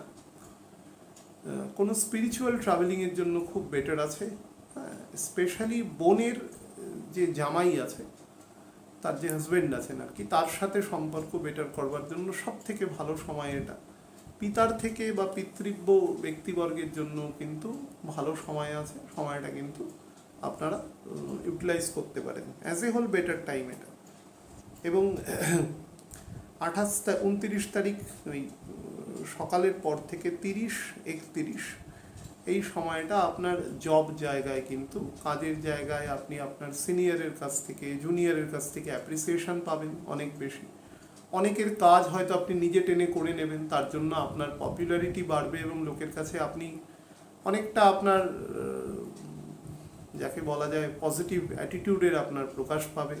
কোনো স্পিরিচুয়াল ট্রাভেলিংয়ের জন্য খুব বেটার আছে। হ্যাঁ, স্পেশালি বোনের যে জামাই আছে, তার যে হাজব্যান্ড আছেন আর কি, তার সাথে সম্পর্ক বেটার করবার জন্য সব থেকে ভালো সময় এটা। পিতার থেকে বা পিতৃব্য ব্যক্তিবর্গের জন্য কিন্তু ভালো সময় আছে, সময়টা কিন্তু আপনারা ইউটিলাইজ করতে পারেন। As a whole better time এটা। এবং 29 তারিখ ওই সকালের পর থেকে 30-31 এই সময়টা আপনার জব জায়গায় কিন্তু, কাজের জায়গায় আপনি আপনার সিনিয়রের কাছ থেকে, জুনিয়রের কাছ থেকে অ্যাপ্রিসিয়েশন পাবেন অনেক বেশি। অনেকের কাজ হয়তো আপনি নিজে টেনে করে নেবেন, তার জন্য আপনার পপুলারিটি বাড়বে এবং লোকের কাছে আপনি অনেকটা আপনার যাকে বলা যায় পজিটিভ অ্যাটিটিউডের আপনার প্রকাশ পাবে।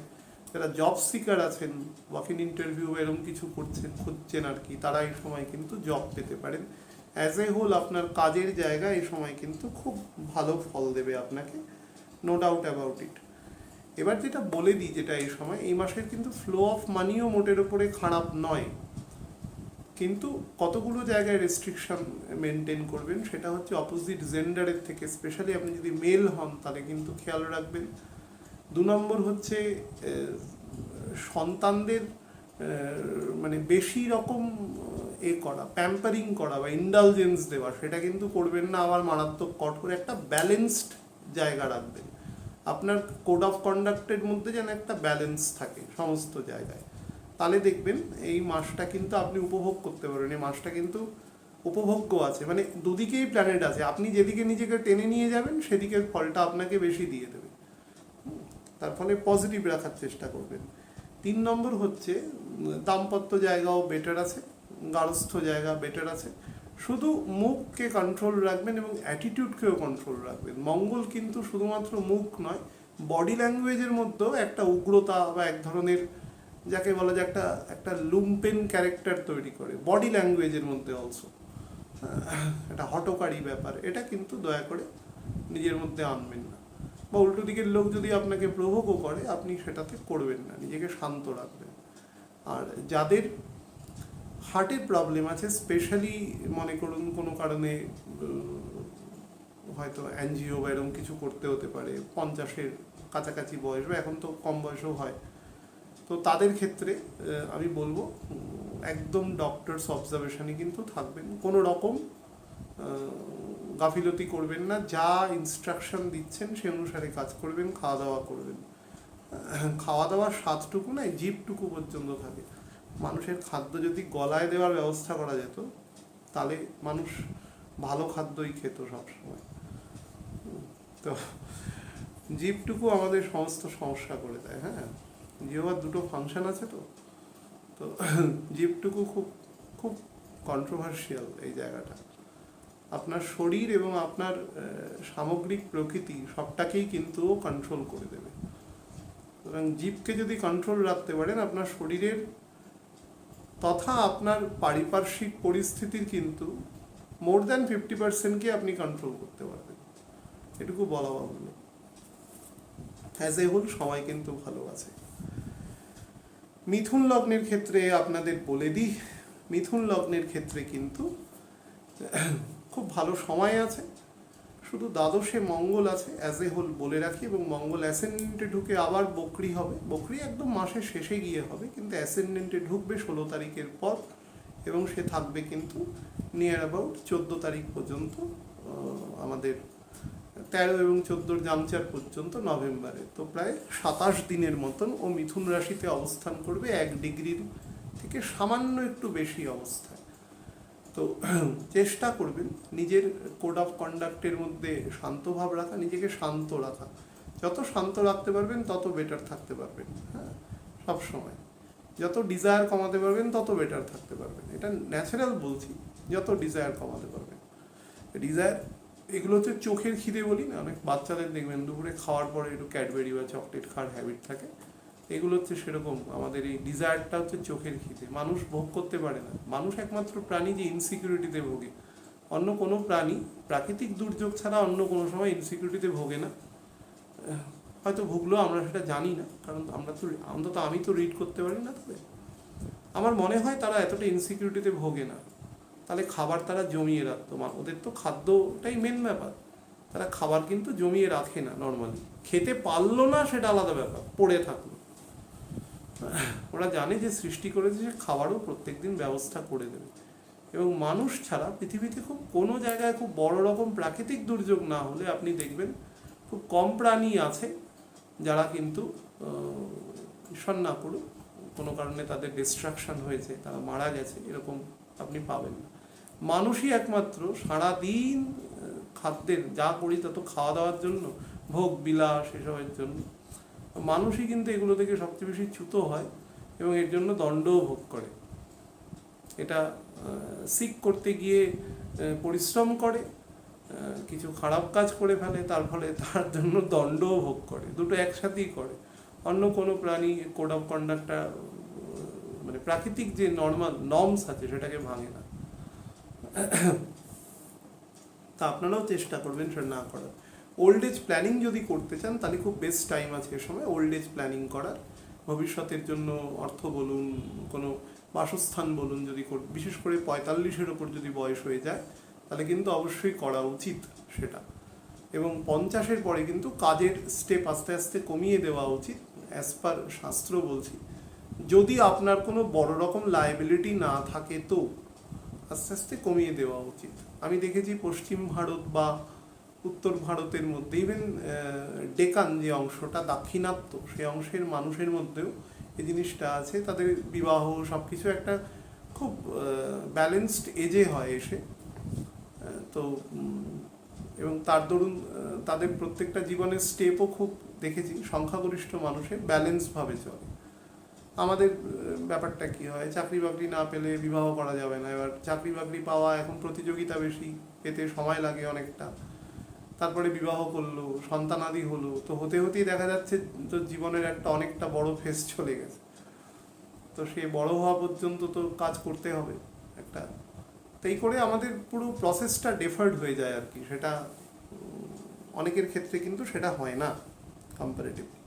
যারা জব সিকার আছেন, ওয়াক ইন ইন্টারভিউ এরকম কিছু খুঁজছেন আর কি, তারা এই সময় কিন্তু জব পেতে পারেন। অ্যাজ এ হোল আপনার কাজের জায়গায় এই সময় কিন্তু খুব ভালো ফল দেবে আপনাকে, নো ডাউট অ্যাবাউট ইট। এবার যেটা বলে দিই, যেটা এই সময় এই মাসের কিন্তু ফ্লো অফ মানিও মোটের ওপরে খারাপ নয়, কিন্তু কতগুলো জায়গায় রেস্ট্রিকশন মেনটেন করবেন। সেটা হচ্ছে অপোজিট জেন্ডারের থেকে, স্পেশালি আপনি যদি মেল হন তাহলে কিন্তু খেয়াল রাখবেন। 2 নম্বর হচ্ছে সন্তানদের মানে বেশি রকম করা, প্যাম্পারিং করা বা ইন্ডালজেন্স দেওয়া, সেটা কিন্তু করবেন না। আবার মারাত্মক কঠোর একটা ব্যালেন্সড জায়গা রাখবেন। আপনার কোড অফ কন্ডাক্টের মধ্যে যেন একটা ব্যালেন্স থাকে সমস্ত জায়গায়, তাহলে দেখবেন এই মাসটা কিন্তু আপনি উপভোগ করতে পারবেন। এই মাসটা কিন্তু উপভোগ্য আছে, মানে দুদিকেই প্ল্যানেট আছে। আপনি যেদিকে নিজেকে টেনে নিয়ে যাবেন সেদিকের ফলটা আপনাকে বেশি দিয়ে দেবে, তার ফলে পজিটিভ রাখার চেষ্টা করবেন। 3 নম্বর হচ্ছে দাম্পত্য জায়গাও বেটার আছে, গার্হস্থ্য জায়গা বেটার আছে। শুধু মুখকে কন্ট্রোল রাখবেন এবং অ্যাটিটিউডকেও কন্ট্রোল রাখবেন। মঙ্গল কিন্তু শুধুমাত্র মুখ নয়, বডি ল্যাঙ্গুয়েজের মধ্যেও একটা উগ্রতা বা এক ধরনের যাকে বলা যায় একটা লুম্পেন ক্যারেক্টার তৈরি করে, বডি ল্যাঙ্গুয়েজের মধ্যে অলসো একটা হটকারী ব্যাপার। এটা কিন্তু দয়া করে নিজের মধ্যে আনবেন না, বা উল্টো দিকের লোক যদি আপনাকে প্রভোগও করে আপনি সেটাতে করবেন না, নিজেকে শান্ত রাখবেন। আর যাদের হার্টের প্রবলেম আছে, স্পেশালি মনে করুন কোনো কারণে হয়তো অ্যানজিও বা এরকম কিছু করতে হতে পারে, 50-এর কাছাকাছি বয়স বা এখন তো কম বয়সেও হয়, তো তাদের ক্ষেত্রে আমি বলবো একদম ডক্টরস অবজারভেশনে কিন্তু থাকবেন, কোনো রকম গাফিলতি করবেন না, যা ইনস্ট্রাকশন দিচ্ছেন সে অনুসারে কাজ করবেন, খাওয়া দাওয়া করবেন। খাওয়া দাওয়ার স্বাদটুকু না, জিভটুকু পর্যন্ত থাকে। মানুষের খাদ্য যদি গলায় দেওয়ার ব্যবস্থা করা যেত তাহলে মানুষ ভালো খাদ্যই খেত সবসময়। তো জিভটুকু আমাদের সমস্ত সমস্যা করে দেয়। হ্যাঁ, জিহ্বার 2টো ফাংশন আছে, তো জিভটুকু খুব খুব কন্ট্রোভার্সিয়াল এই জায়গাটা। আপনার শরীর এবং আপনার সামগ্রিক প্রকৃতি সবটাকেই কিন্তু কন্ট্রোল করে দেবে। সুতরাং জিভকে যদি কন্ট্রোল রাখতে পারেন, আপনার শরীরের তথা আপনার পারিপার্শ্বিক পরিস্থিতির কিন্তু মোর দ্যান 50%কে আপনি কন্ট্রোল করতে পারবেন, এটুকু বলা বাহুল্য। অ্যাজ এ হোল সময় কিন্তু ভালো আছে। মিথুন লগ্নের ক্ষেত্রে আপনাদের বলে দিই, মিথুন লগ্নের ক্ষেত্রে কিন্তু খুব ভালো সময় আছে, শুধু দ্বাদশে মঙ্গল আছে অ্যাজ এ হোল বলে রাখি, এবং মঙ্গল অ্যাসেন্ডেন্টে ঢুকে আবার বকরি হবে। বকরি একদম মাসের শেষে গিয়ে হবে, কিন্তু অ্যাসেন্ডেন্টে ঢুকবে 16 তারিখের পর, এবং সে থাকবে কিন্তু নিয়ার অ্যাবাউট 14 তারিখ পর্যন্ত, আমাদের 13 এবং 14 জামচার পর্যন্ত নভেম্বরে। তো প্রায় 27 দিনের মতন ও মিথুন রাশিতে অবস্থান করবে, 1 ডিগ্রির থেকে সামান্য একটু বেশি অবস্থায়। তো চেষ্টা করবেন নিজের কোড অফ কন্ডাক্টের মধ্যে শান্তভাব রাখা, নিজেকে শান্ত রাখা। যত শান্ত রাখতে পারবেন তত বেটার থাকতে পারবেন। হ্যাঁ, সবসময় যত ডিজায়ার কমাতে পারবেন তত বেটার থাকতে পারবেন, এটা ন্যাচারাল বলছি। যত ডিজায়ার কমাতে পারবেন, ডিজায়ার এগুলো হচ্ছে চোখের খিদে বলি না, অনেক বাচ্চাদের দেখবেন দুপুরে খাওয়ার পরে একটু ক্যাডবেরি বা চকলেট খাওয়ার হ্যাবিট থাকে, এগুলো হচ্ছে সেরকম। আমাদের এই ডিজায়ারটা হচ্ছে চোখের খিদে, মানুষ ভোগ করতে পারে না। মানুষ একমাত্র প্রাণী যে ইনসিকিউরিটিতে ভোগে, অন্য কোনো প্রাণী প্রাকৃতিক দুর্যোগ ছাড়া অন্য কোনো সময় ইনসিকিউরিটিতে ভোগে না। হয়তো ভুগলেও আমরা সেটা জানি না, কারণ আমরা তো অন্তত আমি তো রিড করতে পারি না। তবে আমার মনে হয় তারা এতটা ইনসিকিউরিটিতে ভোগে না। তাহলে খাবার তারা জমিয়ে রাখতো, ওদের তো খাদ্যটাই মেন ব্যাপার। তারা খাবার কিন্তু জমিয়ে রাখে না নর্মালি, খেতে পারলো না সেটা আলাদা ব্যাপার, পড়ে থাকলো। ওরা জানে যে সৃষ্টি করেছে, সে খাবারও প্রত্যেকদিন ব্যবস্থা করে দেবে। এবং মানুষ ছাড়া পৃথিবীতে খুব কোনো জায়গায় খুব বড় রকম প্রাকৃতিক দুর্যোগ না হলে আপনি দেখবেন খুব কম প্রাণী আছে যারা কিন্তু ঈশ্বর না করুক কোনো কারণে তাদের ডিস্ট্রাকশন হয়েছে, তারা মারা গেছে, এরকম আপনি পাবেন না। মানুষই একমাত্র সারাদিন খাদ্যের যা করি তত খাওয়া দাওয়ার জন্য, ভোগ বিলাস এসবের জন্য, মানুষই কিন্তু এগুলো থেকে সবচেয়ে বেশি চ্যুত হয় এবং এর জন্য দণ্ডও ভোগ করে। এটা সিক করতে গিয়ে পরিশ্রম করে, কিছু খারাপ কাজ করে ফেলে, তার ফলে তার জন্য দণ্ডও ভোগ করে, দুটো একসাথেই করে। অন্য কোনো প্রাণী কোড অফ কন্ডাক্টটা মানে প্রাকৃতিক যে নর্মাল নর্মস আছে সেটাকে ভাঙে না। তা আপনারাও চেষ্টা করবেন সেটা না করার। ওল্ড এজ প্ল্যানিং যদি করতে চান তাহলে খুব বেস্ট টাইম আছে এ সময় ওল্ড এজ প্ল্যানিং করার। ভবিষ্যতের জন্য অর্থ বলুন, কোনো বাসস্থান বলুন, যদি বিশেষ করে 45-এর ওপর যদি বয়স হয়ে যায় তাহলে কিন্তু অবশ্যই করা উচিত সেটা। এবং 50-এর পরে কিন্তু কাজের স্টেপ আস্তে আস্তে কমিয়ে দেওয়া উচিত, অ্যাজ পার শাস্ত্র বলছি। যদি আপনার কোনো বড় রকম লায়াবিলিটি না থাকে তো আস্তে আস্তে কমিয়ে দেওয়া উচিত। আমি দেখেছি পশ্চিম ভারত বা উত্তর ভারতের মধ্যে, ইভেন ডেকান যে অংশটা দাক্ষিণাত্য, সেই অংশের মানুষের মধ্যেও এই জিনিসটা আছে। তাদের বিবাহ সব কিছু একটা খুব ব্যালেন্সড এজে হয় এসে, তো এবং তার দরুন তাদের প্রত্যেকটা জীবনের স্টেপও খুব দেখেছি সংখ্যাগরিষ্ঠ মানুষের ব্যালেন্সভাবে চলে। আমাদের ব্যাপারটা কি হয়, চাকরি বাকরি না পেলে বিবাহ করা যাবে না। এবার চাকরি বাকরি পাওয়া এখন প্রতিযোগিতা বেশি, পেতে সময় লাগে অনেকটা, তারপরে বিবাহ করলো, সন্তানাদি হলো, তো হতে হতেই দেখা যাচ্ছে তো জীবনের একটা অনেকটা বড় ফেজ চলে গেছে। তো সে বড় হওয়া পর্যন্ত তো কাজ করতে হবে একটা, তাই করে আমাদের পুরো প্রসেসটা ডেফার্ড হয়ে যায় আর কি। সেটা অনেকের ক্ষেত্রে কিন্তু সেটা হয় না কম্পারেটিভলি।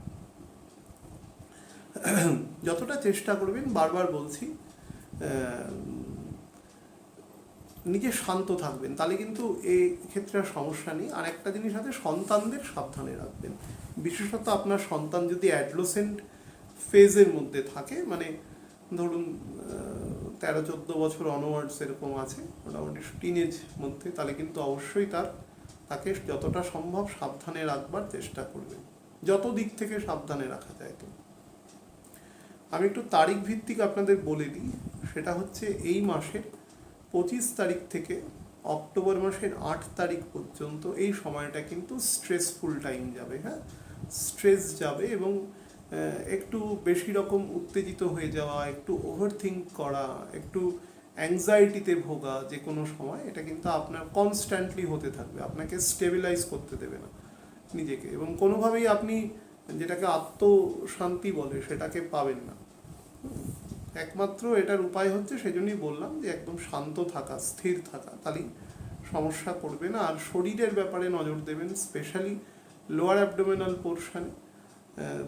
যতটা চেষ্টা করবেন, বারবার বলছি, নিজে শান্ত থাকবেন, তাহলে কিন্তু এই ক্ষেত্রে আর সমস্যা নেই। আর একটা জিনিস আছে, সন্তানদের সাবধানে রাখবেন। বিশেষত আপনার সন্তান যদি অ্যাডোলেসেন্ট ফেজের মধ্যে থাকে, মানে ধরুন 13-14 বছর অনওয়ার্ডস এরকম আছে, মোটামুটি টিনেজ মধ্যে, তাহলে কিন্তু অবশ্যই তাকে যতটা সম্ভব সাবধানে রাখবার চেষ্টা করবেন, যত দিক থেকে সাবধানে রাখা যায়। তো আমি একটু তারিখ ভিত্তিক আপনাদের বলে দিই। সেটা হচ্ছে এই মাসের 25 তারিখ থেকে অক্টোবর মাসের 8 তারিখ পর্যন্ত এই সময়টা কিন্তু স্ট্রেসফুল টাইম যাবে। হ্যাঁ, স্ট্রেস যাবে এবং একটু বেশি রকম উত্তেজিত হয়ে যাওয়া, একটু ওভারথিঙ্ক করা, একটু অ্যাংজাইটিতে ভোগা যে কোনো সময়, এটা কিন্তু আপনার কনস্ট্যান্টলি হতে থাকবে। আপনাকে স্টেবিলাইজ করতে দেবে না নিজেকে, এবং কোনোভাবেই আপনি যেটাকে আত্মশান্তি বলে সেটাকে পাবেন না। একমাত্র এটার উপায় হচ্ছে, সেজন্যই বললাম যে একদম শান্ত থাকা, স্থির থাকা, তাহলেই সমস্যা করবে না। আর শরীরের ব্যাপারে নজর দেবেন, স্পেশালি লোয়ার অ্যাবডোমিনাল পোর্শনে।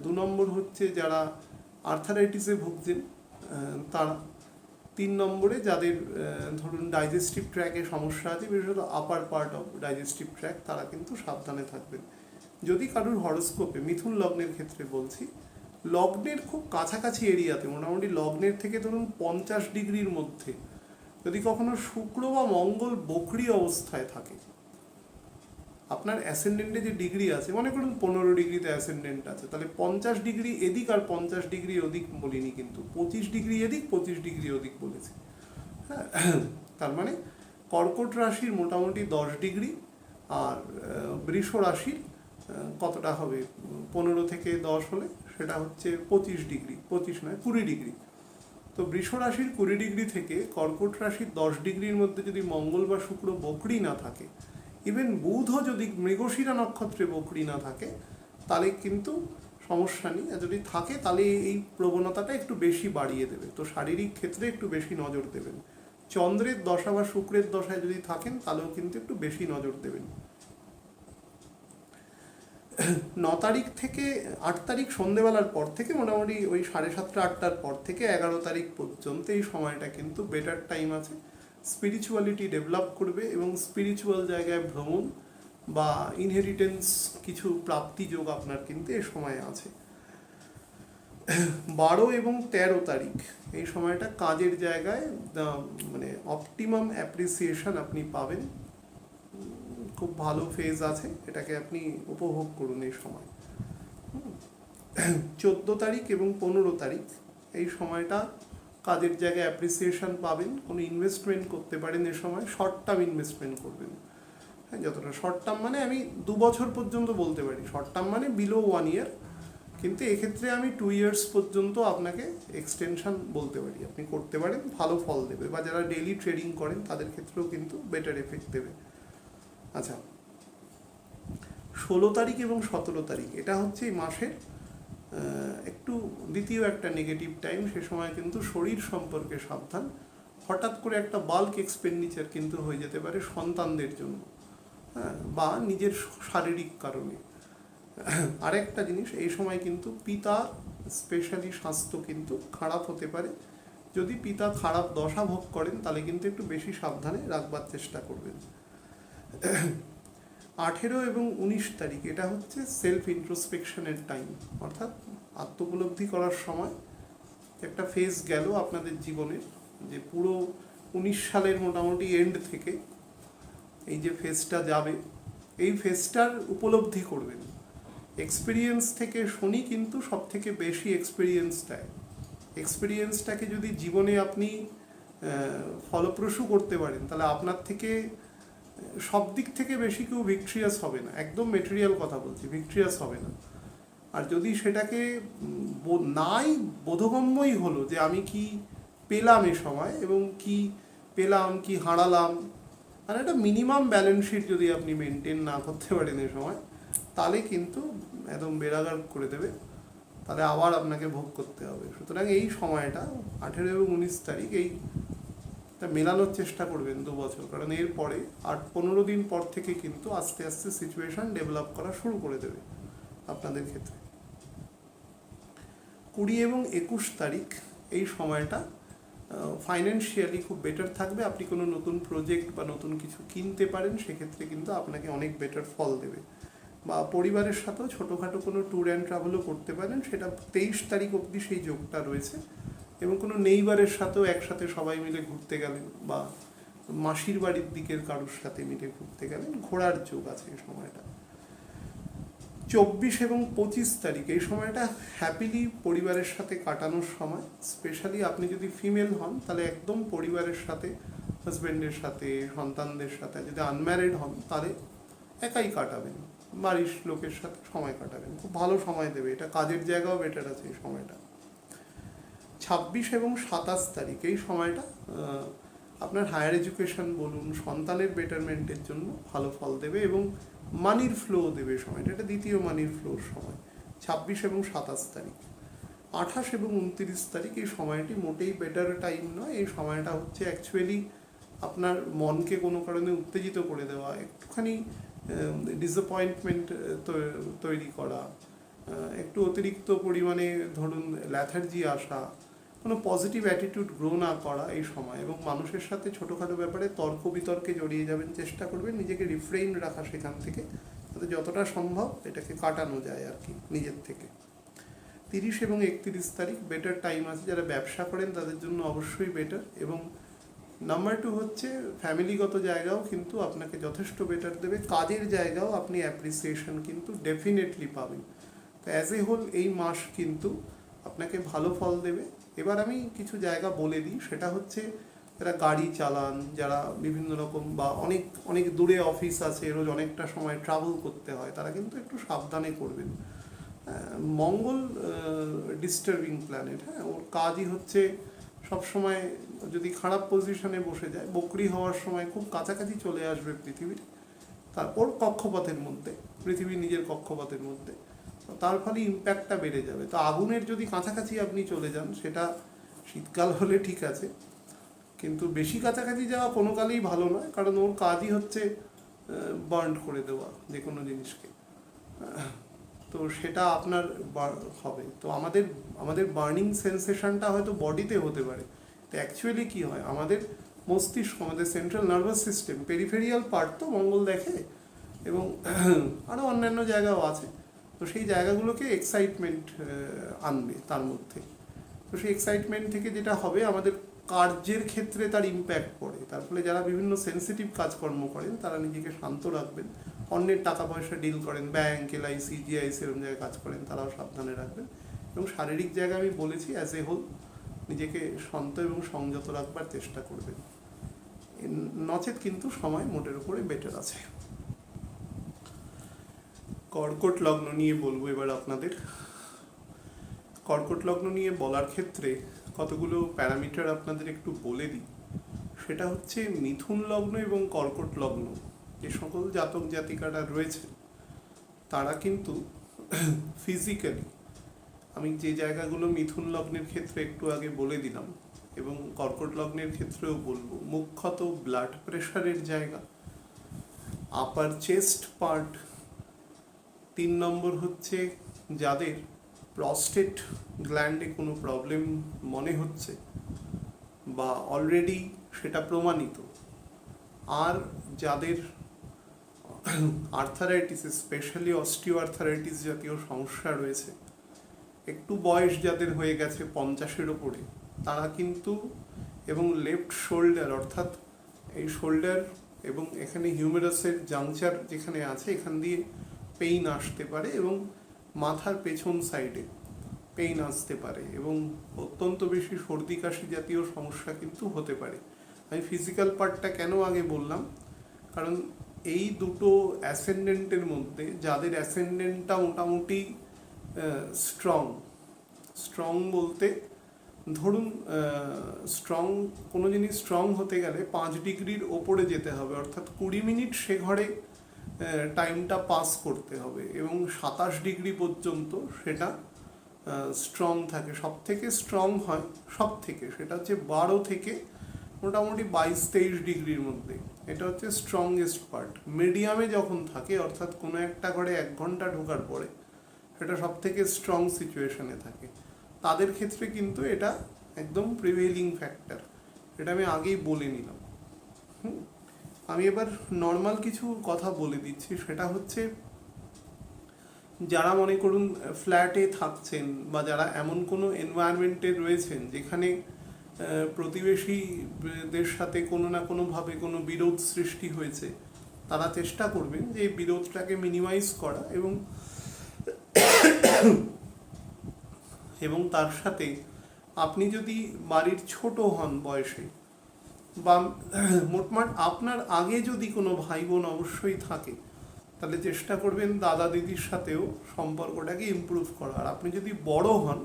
2 নম্বর হচ্ছে যারা আর্থারাইটিসে ভুগছেন তারা। 3 নম্বরে যাদের ধরুন ডাইজেস্টিভ ট্র্যাকে সমস্যা আছে, বিশেষত আপার পার্ট অফ ডাইজেস্টিভ ট্র্যাক, তারা কিন্তু সাবধানে থাকবেন। যদি কারোর হরোস্কোপে, মিথুন লগ্নের ক্ষেত্রে বলছি, লগ্নের খুব কাছাকাছি এরিয়াতে, মোটামুটি লগ্নের থেকে ধরুন 50 ডিগ্রির মধ্যে যদি কখনো শুক্র বা মঙ্গল বকরি অবস্থায় থাকে, আপনার অ্যাসেন্ডেন্টে যে ডিগ্রি আছে, মনে করুন 15 ডিগ্রিতে অ্যাসেন্ডেন্ট আছে, তাহলে 50 ডিগ্রি এদিক আর 50 ডিগ্রি ওদিক বলিনি, কিন্তু 25 ডিগ্রি এদিক 25 ডিগ্রি ওদিক বলেছি। হ্যাঁ, তার মানে কর্কট রাশির মোটামুটি 10 ডিগ্রি, আর বৃষ রাশির কতটা হবে, 15 থেকে 10 হলে সেটা হচ্ছে 25 ডিগ্রি, 25 নয় 20 ডিগ্রি। তো বৃষ রাশির 20 ডিগ্রি থেকে কর্কট রাশির 10 ডিগ্রির মধ্যে যদি মঙ্গল বা শুক্র বকরি না থাকে, ইভেন বুধও যদি মৃগশিরা নক্ষত্রে বকরি না থাকে, তাহলে কিন্তু সমস্যা নেই। আর যদি থাকে তাহলে এই প্রবণতাটা একটু বেশি বাড়িয়ে দেবে, তো শারীরিক ক্ষেত্রে একটু বেশি নজর দেবেন। চন্দ্রের দশা বা শুক্রের দশায় যদি থাকেন তাহলেও কিন্তু একটু বেশি নজর দেবেন। 9 তারিখ থেকে 8 তারিখ সন্ধেবেলার পর থেকে মোটামুটি ওই 7:30 8টার পর থেকে 11 তারিখ পর্যন্ত এই সময়টা কিন্তু বেটার টাইম আছে। স্পিরিচুয়ালিটি ডেভেলপ করবে এবং স্পিরিচুয়াল জায়গায় ভ্রমণ বা ইনহেরিটেন্স কিছু প্রাপ্তি যোগ আপনার কিন্তু এই সময় আছে। 12 এবং 13 তারিখ এই সময়টা কাজের জায়গায় মানে অপটিমাম অ্যাপ্রিসিয়েশন আপনি পাবেন, খুব ভালো ফেজ আছে, এটাকে আপনি উপভোগ করুন এই সময়। 14 তারিখ এবং 15 তারিখ এই সময়টা কাজের জায়গায় অ্যাপ্রিসিয়েশন পাবেন, কোনো ইনভেস্টমেন্ট করতে পারেন এই সময়, শর্ট টার্ম ইনভেস্টমেন্ট করবেন। হ্যাঁ, যতটা শর্ট টার্ম মানে আমি 2 বছর পর্যন্ত বলতে পারি, শর্ট টার্ম মানে বিলো 1 ইয়ার, কিন্তু এক্ষেত্রে আমি 2 ইয়ার্স পর্যন্ত আপনাকে এক্সটেনশন বলতে পারি, আপনি করতে পারেন, ভালো ফল দেবে। বা যারা ডেইলি ট্রেডিং করেন তাদের ক্ষেত্রেও কিন্তু বেটার এফেক্ট দেবে। আচ্ছা, 16 তারিখ এবং 17 তারিখ এটা হচ্ছে এই মাসের একটু দ্বিতীয় একটা নেগেটিভ টাইম। সে সময় কিন্তু শরীর সম্পর্কে সাবধান, হঠাৎ করে একটা বাল্ক এক্সপেন্ডিচার কিন্তু হয়ে যেতে পারে সন্তানদের জন্য, হ্যাঁ, বা নিজের শারীরিক কারণে। আরেকটা জিনিস, এই সময় কিন্তু পিতা স্পেশালি স্বাস্থ্য কিন্তু খারাপ হতে পারে। যদি পিতা খারাপ দশা ভোগ করেন তাহলে কিন্তু একটু বেশি সাবধানে রাখবার চেষ্টা করবেন। 18 এবং 19 তারিখ এটা হচ্ছে সেলফ ইন্ট্রোস্পেকশনের টাইম, অর্থাৎ আত্মোপলব্ধি করার সময়। একটা ফেজ গেল আপনাদের জীবনের, যে পুরো 19 সালের মোটামুটি এন্ড থেকে এই যে ফেজটা যাবে, এই ফেজটার উপলব্ধি করবেন। এক্সপিরিয়েন্স থেকে শনি কিন্তু সব থেকে বেশি এক্সপিরিয়েন্স দেয়। এক্সপিরিয়েন্সটাকে যদি জীবনে আপনি ফলপ্রসূ করতে পারেন তাহলে আপনার থেকে সব দিক থেকে বেশি কেউ ভিক্ট্রিয়াস হবে না, একদম মেটেরিয়াল কথা বলছি, ভিক্ট্রিয়াস হবে না। আর যদি সেটাকে নাই বোধগম্যই হলো যে আমি কি পেলাম এ সময় এবং কি পেলাম কি হারালাম, আর একটা মিনিমাম ব্যালেন্স শিট যদি আপনি মেনটেন না করতে পারেন এ সময়, তাহলে কিন্তু একদম বেড়াগার করে দেবে, তাহলে আবার আপনাকে ভোগ করতে হবে। সুতরাং এই সময়টা 18 এবং 19 তারিখ এইটা মেলানোর চেষ্টা করবেন 2 বছর, কারণ এরপরে 8-15 দিন পর থেকে কিন্তু আস্তে আস্তে সিচুয়েশন ডেভেলপ করা শুরু করে দেবে আপনাদের ক্ষেত্রে। 20 এবং 21 তারিখ এই সময়টা ফাইন্যান্সিয়ালি খুব বেটার থাকবে। আপনি কোনো নতুন প্রজেক্ট বা নতুন কিছু কিনতে পারেন, সেক্ষেত্রে কিন্তু আপনাকে অনেক বেটার ফল দেবে। বা পরিবারের সাথেও ছোটোখাটো কোনো ট্যুর অ্যান্ড ট্রাভেলও করতে পারেন, সেটা 23 তারিখ অবধি সেই যোগটা রয়েছে। এবং কোনো নেইবারের সাথেও একসাথে সবাই মিলে ঘুরতে গেলেন, বা মাসির বাড়ির দিকের কারোর সাথে মিলে ঘুরতে গেলেন, ঘোরার যোগ আছে এই সময়টা। 24 এবং 25 তারিখ এই সময়টা হ্যাপিলি পরিবারের সাথে কাটানোর সময়। স্পেশালি আপনি যদি ফিমেল হন তাহলে একদম পরিবারের সাথে, হাজব্যান্ডের সাথে, সন্তানদের সাথে। যদি আনম্যারিড হন তাহলে একাই কাটাবেন, বাড়ির লোকের সাথে সময় কাটাবেন, খুব ভালো সময় দেবে। এটা কাজের জায়গাও বেটার আছে এই সময়টা। 26 এবং 27 তারিখ এই সময়টা আপনার হায়ার এডুকেশন বলুন, সন্তানের বেটারমেন্টের জন্য ভালো ফল দেবে এবং মানির ফ্লো দেবে সময়টা, এটা দ্বিতীয় মানির ফ্লোর সময়। 26 এবং 27 তারিখ। 28 এবং 29 তারিখ এই সময়টি মোটেই বেটার টাইম নয়। এই সময়টা হচ্ছে অ্যাকচুয়ালি আপনার মনকে কোনো কারণে উত্তেজিত করে দেওয়া, একটুখানি ডিসঅ্যাপয়েন্টমেন্ট তৈরি করা, একটু অতিরিক্ত পরিমাণে ধরুন ল্যাথার্জি আসা, কোনো পজিটিভ অ্যাটিটিউড গ্রো না করা এই সময়। এবং মানুষের সাথে ছোটোখাটো ব্যাপারে তর্ক বিতর্কে জড়িয়ে যাবেন, চেষ্টা করবেন নিজেকে রিফ্রেইন রাখা সেখান থেকে, যাতে যতটা সম্ভব এটাকে কাটানো যায় আর কি নিজের থেকে। 30 এবং 31 তারিখ বেটার টাইম আছে, যারা ব্যবসা করেন তাদের জন্য অবশ্যই বেটার। এবং নাম্বার 2 হচ্ছে ফ্যামিলিগত জায়গাও কিন্তু আপনাকে যথেষ্ট বেটার দেবে, কাজের জায়গাও আপনি অ্যাপ্রিসিয়েশন কিন্তু ডেফিনেটলি পাবেন। তো অ্যাজ এ হোল এই মাস কিন্তু আপনাকে ভালো ফল দেবে। এবার আমি কিছু জায়গা বলে দিই, সেটা হচ্ছে যারা গাড়ি চালান, যারা বিভিন্ন রকম বা অনেক অনেক দূরে অফিস আছে, রোজ অনেকটা সময় ট্রাভেল করতে হয়, তারা কিন্তু একটু সাবধানে করবেন। মঙ্গল ডিস্টার্বিং প্ল্যানেট, হ্যাঁ, ওর কাজই হচ্ছে সবসময় যদি খারাপ পজিশনে বসে যায়, বকরি হওয়ার সময় খুব কাছাকাছি চলে আসবে পৃথিবীর, তারপর কক্ষপথের মধ্যে, পৃথিবী নিজের কক্ষপথের মধ্যে, তার ফলে ইম্প্যাক্টটা বেড়ে যাবে। তো আগুনের যদি কাছাকাছি আপনি চলে যান, সেটা শীতকাল হলে ঠিক আছে, কিন্তু বেশি কাছাকাছি যাওয়া কোনো কালেই ভালো নয়, কারণ ওর কাজই হচ্ছে বার্ন করে দেওয়া যে কোনো জিনিসকে। তো সেটা আপনার হবে। তো আমাদের বার্নিং সেন্সেশনটা হয়তো বডিতে হতে পারে, তো অ্যাকচুয়ালি কী হয়, আমাদের মস্তিষ্ক, আমাদের central nervous system, peripheral part তো মঙ্গল দেখে, এবং আরও অন্যান্য জায়গাও আছে, তো সেই জায়গাগুলোকে এক্সাইটমেন্ট আনবে তার মধ্যে। তো সেই এক্সাইটমেন্ট থেকে যেটা হবে, আমাদের কার্যের ক্ষেত্রে তার ইম্প্যাক্ট পড়ে। তার ফলে যারা বিভিন্ন সেন্সিটিভ কাজকর্ম করেন, তারা নিজেকে শান্ত রাখবেন। অন্যের টাকা পয়সা ডিল করেন, ব্যাংক, এলআইসি, জিআইসি এরকম জায়গায় কাজ করেন, তারাও সাবধানে রাখবেন। এবং শারীরিক জায়গায় আমি বলেছি, অ্যাজ এ হোল নিজেকে শান্ত এবং সংযত রাখবার চেষ্টা করবেন, নচেত কিন্তু সময় মোটের উপরে বেটার আছে। কর্কট লগ্ন নিয়ে বলবো এবার আপনাদের। কর্কট লগ্ন নিয়ে বলার ক্ষেত্রে কতগুলো প্যারামিটার আপনাদের একটু বলে দিই। সেটা হচ্ছে মিথুন লগ্ন এবং কর্কট লগ্ন, যে সকল জাতক জাতিকারা রয়েছে, তারা কিন্তু ফিজিক্যালি, আমি যে জায়গাগুলো মিথুন লগ্নের ক্ষেত্রে একটু আগে বলে দিলাম এবং কর্কট লগ্নের ক্ষেত্রেও বলবো, মুখ্যত ব্লাড প্রেশারের জায়গা, আপার চেস্ট পার্ট, 3 নম্বর হচ্ছে যাদের প্রস্টেট গ্ল্যান্ডে কোনো প্রবলেম মনে হচ্ছে বা অলরেডি সেটা প্রমাণিত, আর যাদের আর্থারাইটিস, স্পেশালি অস্টিও আর্থারাইটিস জাতীয় সমস্যা রয়েছে, একটু বয়স যাদের হয়ে গেছে 50-এর ওপরে, তারা কিন্তু, এবং লেফট শোল্ডার, অর্থাৎ এই শোল্ডার এবং এখানে হিউমেরাসের জাংচার যেখানে আছে, এখান দিয়ে পেইন আসতে পারে, এবং মাথার পেছন সাইডে পেইন আসতে পারে, এবং অত্যন্ত বেশি সর্দি কাশি জাতীয় সমস্যা কিন্তু হতে পারে। আমি ফিজিক্যাল পার্টটা কেন আগে বললাম, কারণ এই দুটো অ্যাসেন্ডেন্টের মধ্যে যাদের অ্যাসেন্ডেন্টটা মোটামুটি স্ট্রং বলতে ধরুন, কোনো জিনিস স্ট্রং হতে গেলে 5 ডিগ্রির ওপরে যেতে হবে, অর্থাৎ 20 মিনিট সে ঘরে টাইমটা পাস করতে হবে, এবং 27 ডিগ্রি পর্যন্ত সেটা স্ট্রং থাকে। সব থেকে স্ট্রং হয়, সেটা হচ্ছে 12 থেকে মোটামুটি 22-23 ডিগ্রির মধ্যে, এটা হচ্ছে স্ট্রংগেস্ট পার্ট। মিডিয়ামে যখন থাকে, অর্থাৎ কোনো একটা ঘরে 1 ঘন্টা ঢোকার পরে সেটা সব থেকে স্ট্রং সিচুয়েশনে থাকে, তাদের ক্ষেত্রে কিন্তু এটা একদম প্রিভেইলিং ফ্যাক্টর, এটা আমি আগেই বলে নিলাম। আমি এবার নর্মাল কিছু কথা বলে দিচ্ছি। সেটা হচ্ছে, যারা মনে করুন ফ্ল্যাটে থাকছেন, বা যারা এমন কোনো এনভায়রনমেন্টে রয়েছেন যেখানে প্রতিবেশীদের সাথে কোনো না কোনোভাবে কোনো বিরোধ সৃষ্টি হয়েছে, তারা চেষ্টা করবেন যে এই বিরোধটাকে মিনিমাইজ করা, এবং তার সাথে আপনি যদি বাড়ির ছোট হন বয়সে, বা মোটমাট আপনার আগে যদি কোনো ভাই বোন অবশ্যই থাকে, তাহলে চেষ্টা করবেন দাদা দিদির সাথেও সম্পর্কটাকে ইমপ্রুভ করার। আপনি যদি বড় হন,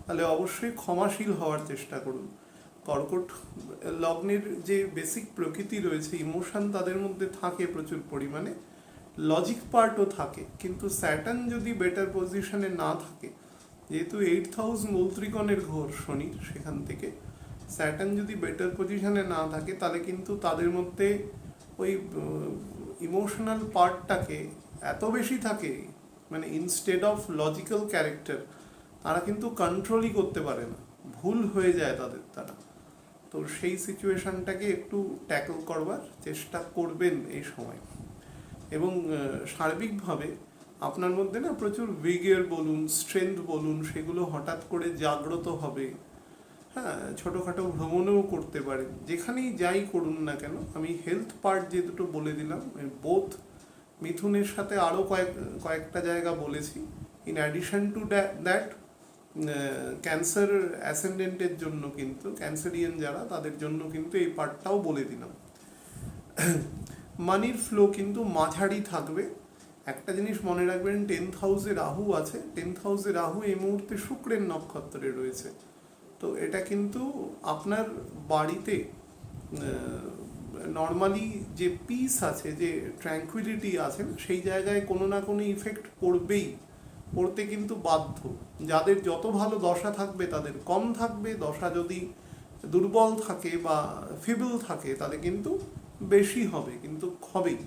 তাহলে অবশ্যই ক্ষমাশীল হওয়ার চেষ্টা করুন। কর্কট লগ্নের যে বেসিক প্রকৃতি রয়েছে, ইমোশন তাদের মধ্যে থাকে প্রচুর পরিমাণে, লজিক পার্টও থাকে, কিন্তু স্যাটার্ন যদি বেটার পজিশনে না থাকে, যেহেতু 8th হাউস মূল ত্রিকোণের ঘর শনির, সেখান থেকে স্যাটার্ন যদি বেটার পজিশনে না থাকে, তাহলে কিন্তু তাদের মধ্যে ওই ইমোশনাল পার্টটাকে এত বেশি থাকে, মানে ইনস্টেড অফ লজিক্যাল ক্যারেক্টার, তারা কিন্তু কন্ট্রোলই করতে পারে না, ভুল হয়ে যায় তারা। তো সেই সিচুয়েশনটাকে একটু ট্যাকল করবার চেষ্টা করবেন এই সময়। এবং সার্বিকভাবে আপনার মধ্যে না প্রচুর ভিগর বলুন, স্ট্রেংথ বলুন, সেগুলো হঠাৎ করে জাগ্রত হবে। হ্যাঁ, ছোটোখাটো ভ্রমণেও করতে পারেন, যেখানেই যাই করুন না কেন। আমি হেলথ পার্ট যে দুটো বলে দিলাম, বোথ মিথুনের সাথে আরও কয়েকটা জায়গা বলেছি। In addition to that, cancer অ্যাসেন্ডেন্টের জন্য কিন্তু, ক্যান্সারিয়ান যারা, তাদের জন্য কিন্তু এই পার্টটাও বলে দিলাম। মানির ফ্লো কিন্তু মাঝারি থাকবে। একটা জিনিস মনে রাখবেন, 10th হাউসে রাহু আছে, 10th হাউসে রাহু এই মুহূর্তে শুক্রের নক্ষত্রে রয়েছে। তো এটা কিন্তু আপনার বাড়িতে নর্মালি যে পিস আছে, যে ট্র্যাঙ্কুইলিটি আছে, সেই জায়গায় কোনো না কোনো ইফেক্ট পড়বেই, পড়তে কিন্তু বাধ্য। যাদের যত ভালো দশা থাকবে তাদের কম থাকবে, দশা যদি দুর্বল থাকে বা ফিবল থাকে তাদের কিন্তু বেশি হবে, কিন্তু হবেই।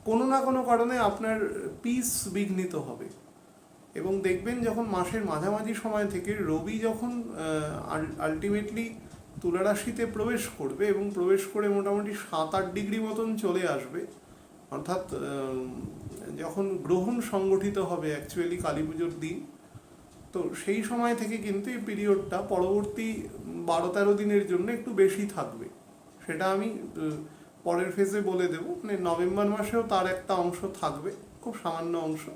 কোনো না কোনো কারণে আপনার পিস বিঘ্নিত হবে। এবং দেখবেন যখন মাসের মাঝামাঝি সময় থেকে রবি যখন আলটিমেটলি তুলা রাশিতে প্রবেশ করবে এবং প্রবেশ করে মোটামুটি 7-8 ডিগ্রি মতন চলে আসবে, অর্থাৎ যখন গ্রহণ সংগঠিত হবে অ্যাকচুয়ালি কালী পুজোর দিন, তো সেই সময় থেকে কিন্তু এই পিরিয়ডটা পরবর্তী 12-13 দিনের জন্য একটু বেশি থাকবে। সেটা আমি পরের ফেজে বলে দেবো। মানে নভেম্বর মাসেও তার একটা অংশ থাকবে, খুব সামান্য অংশ।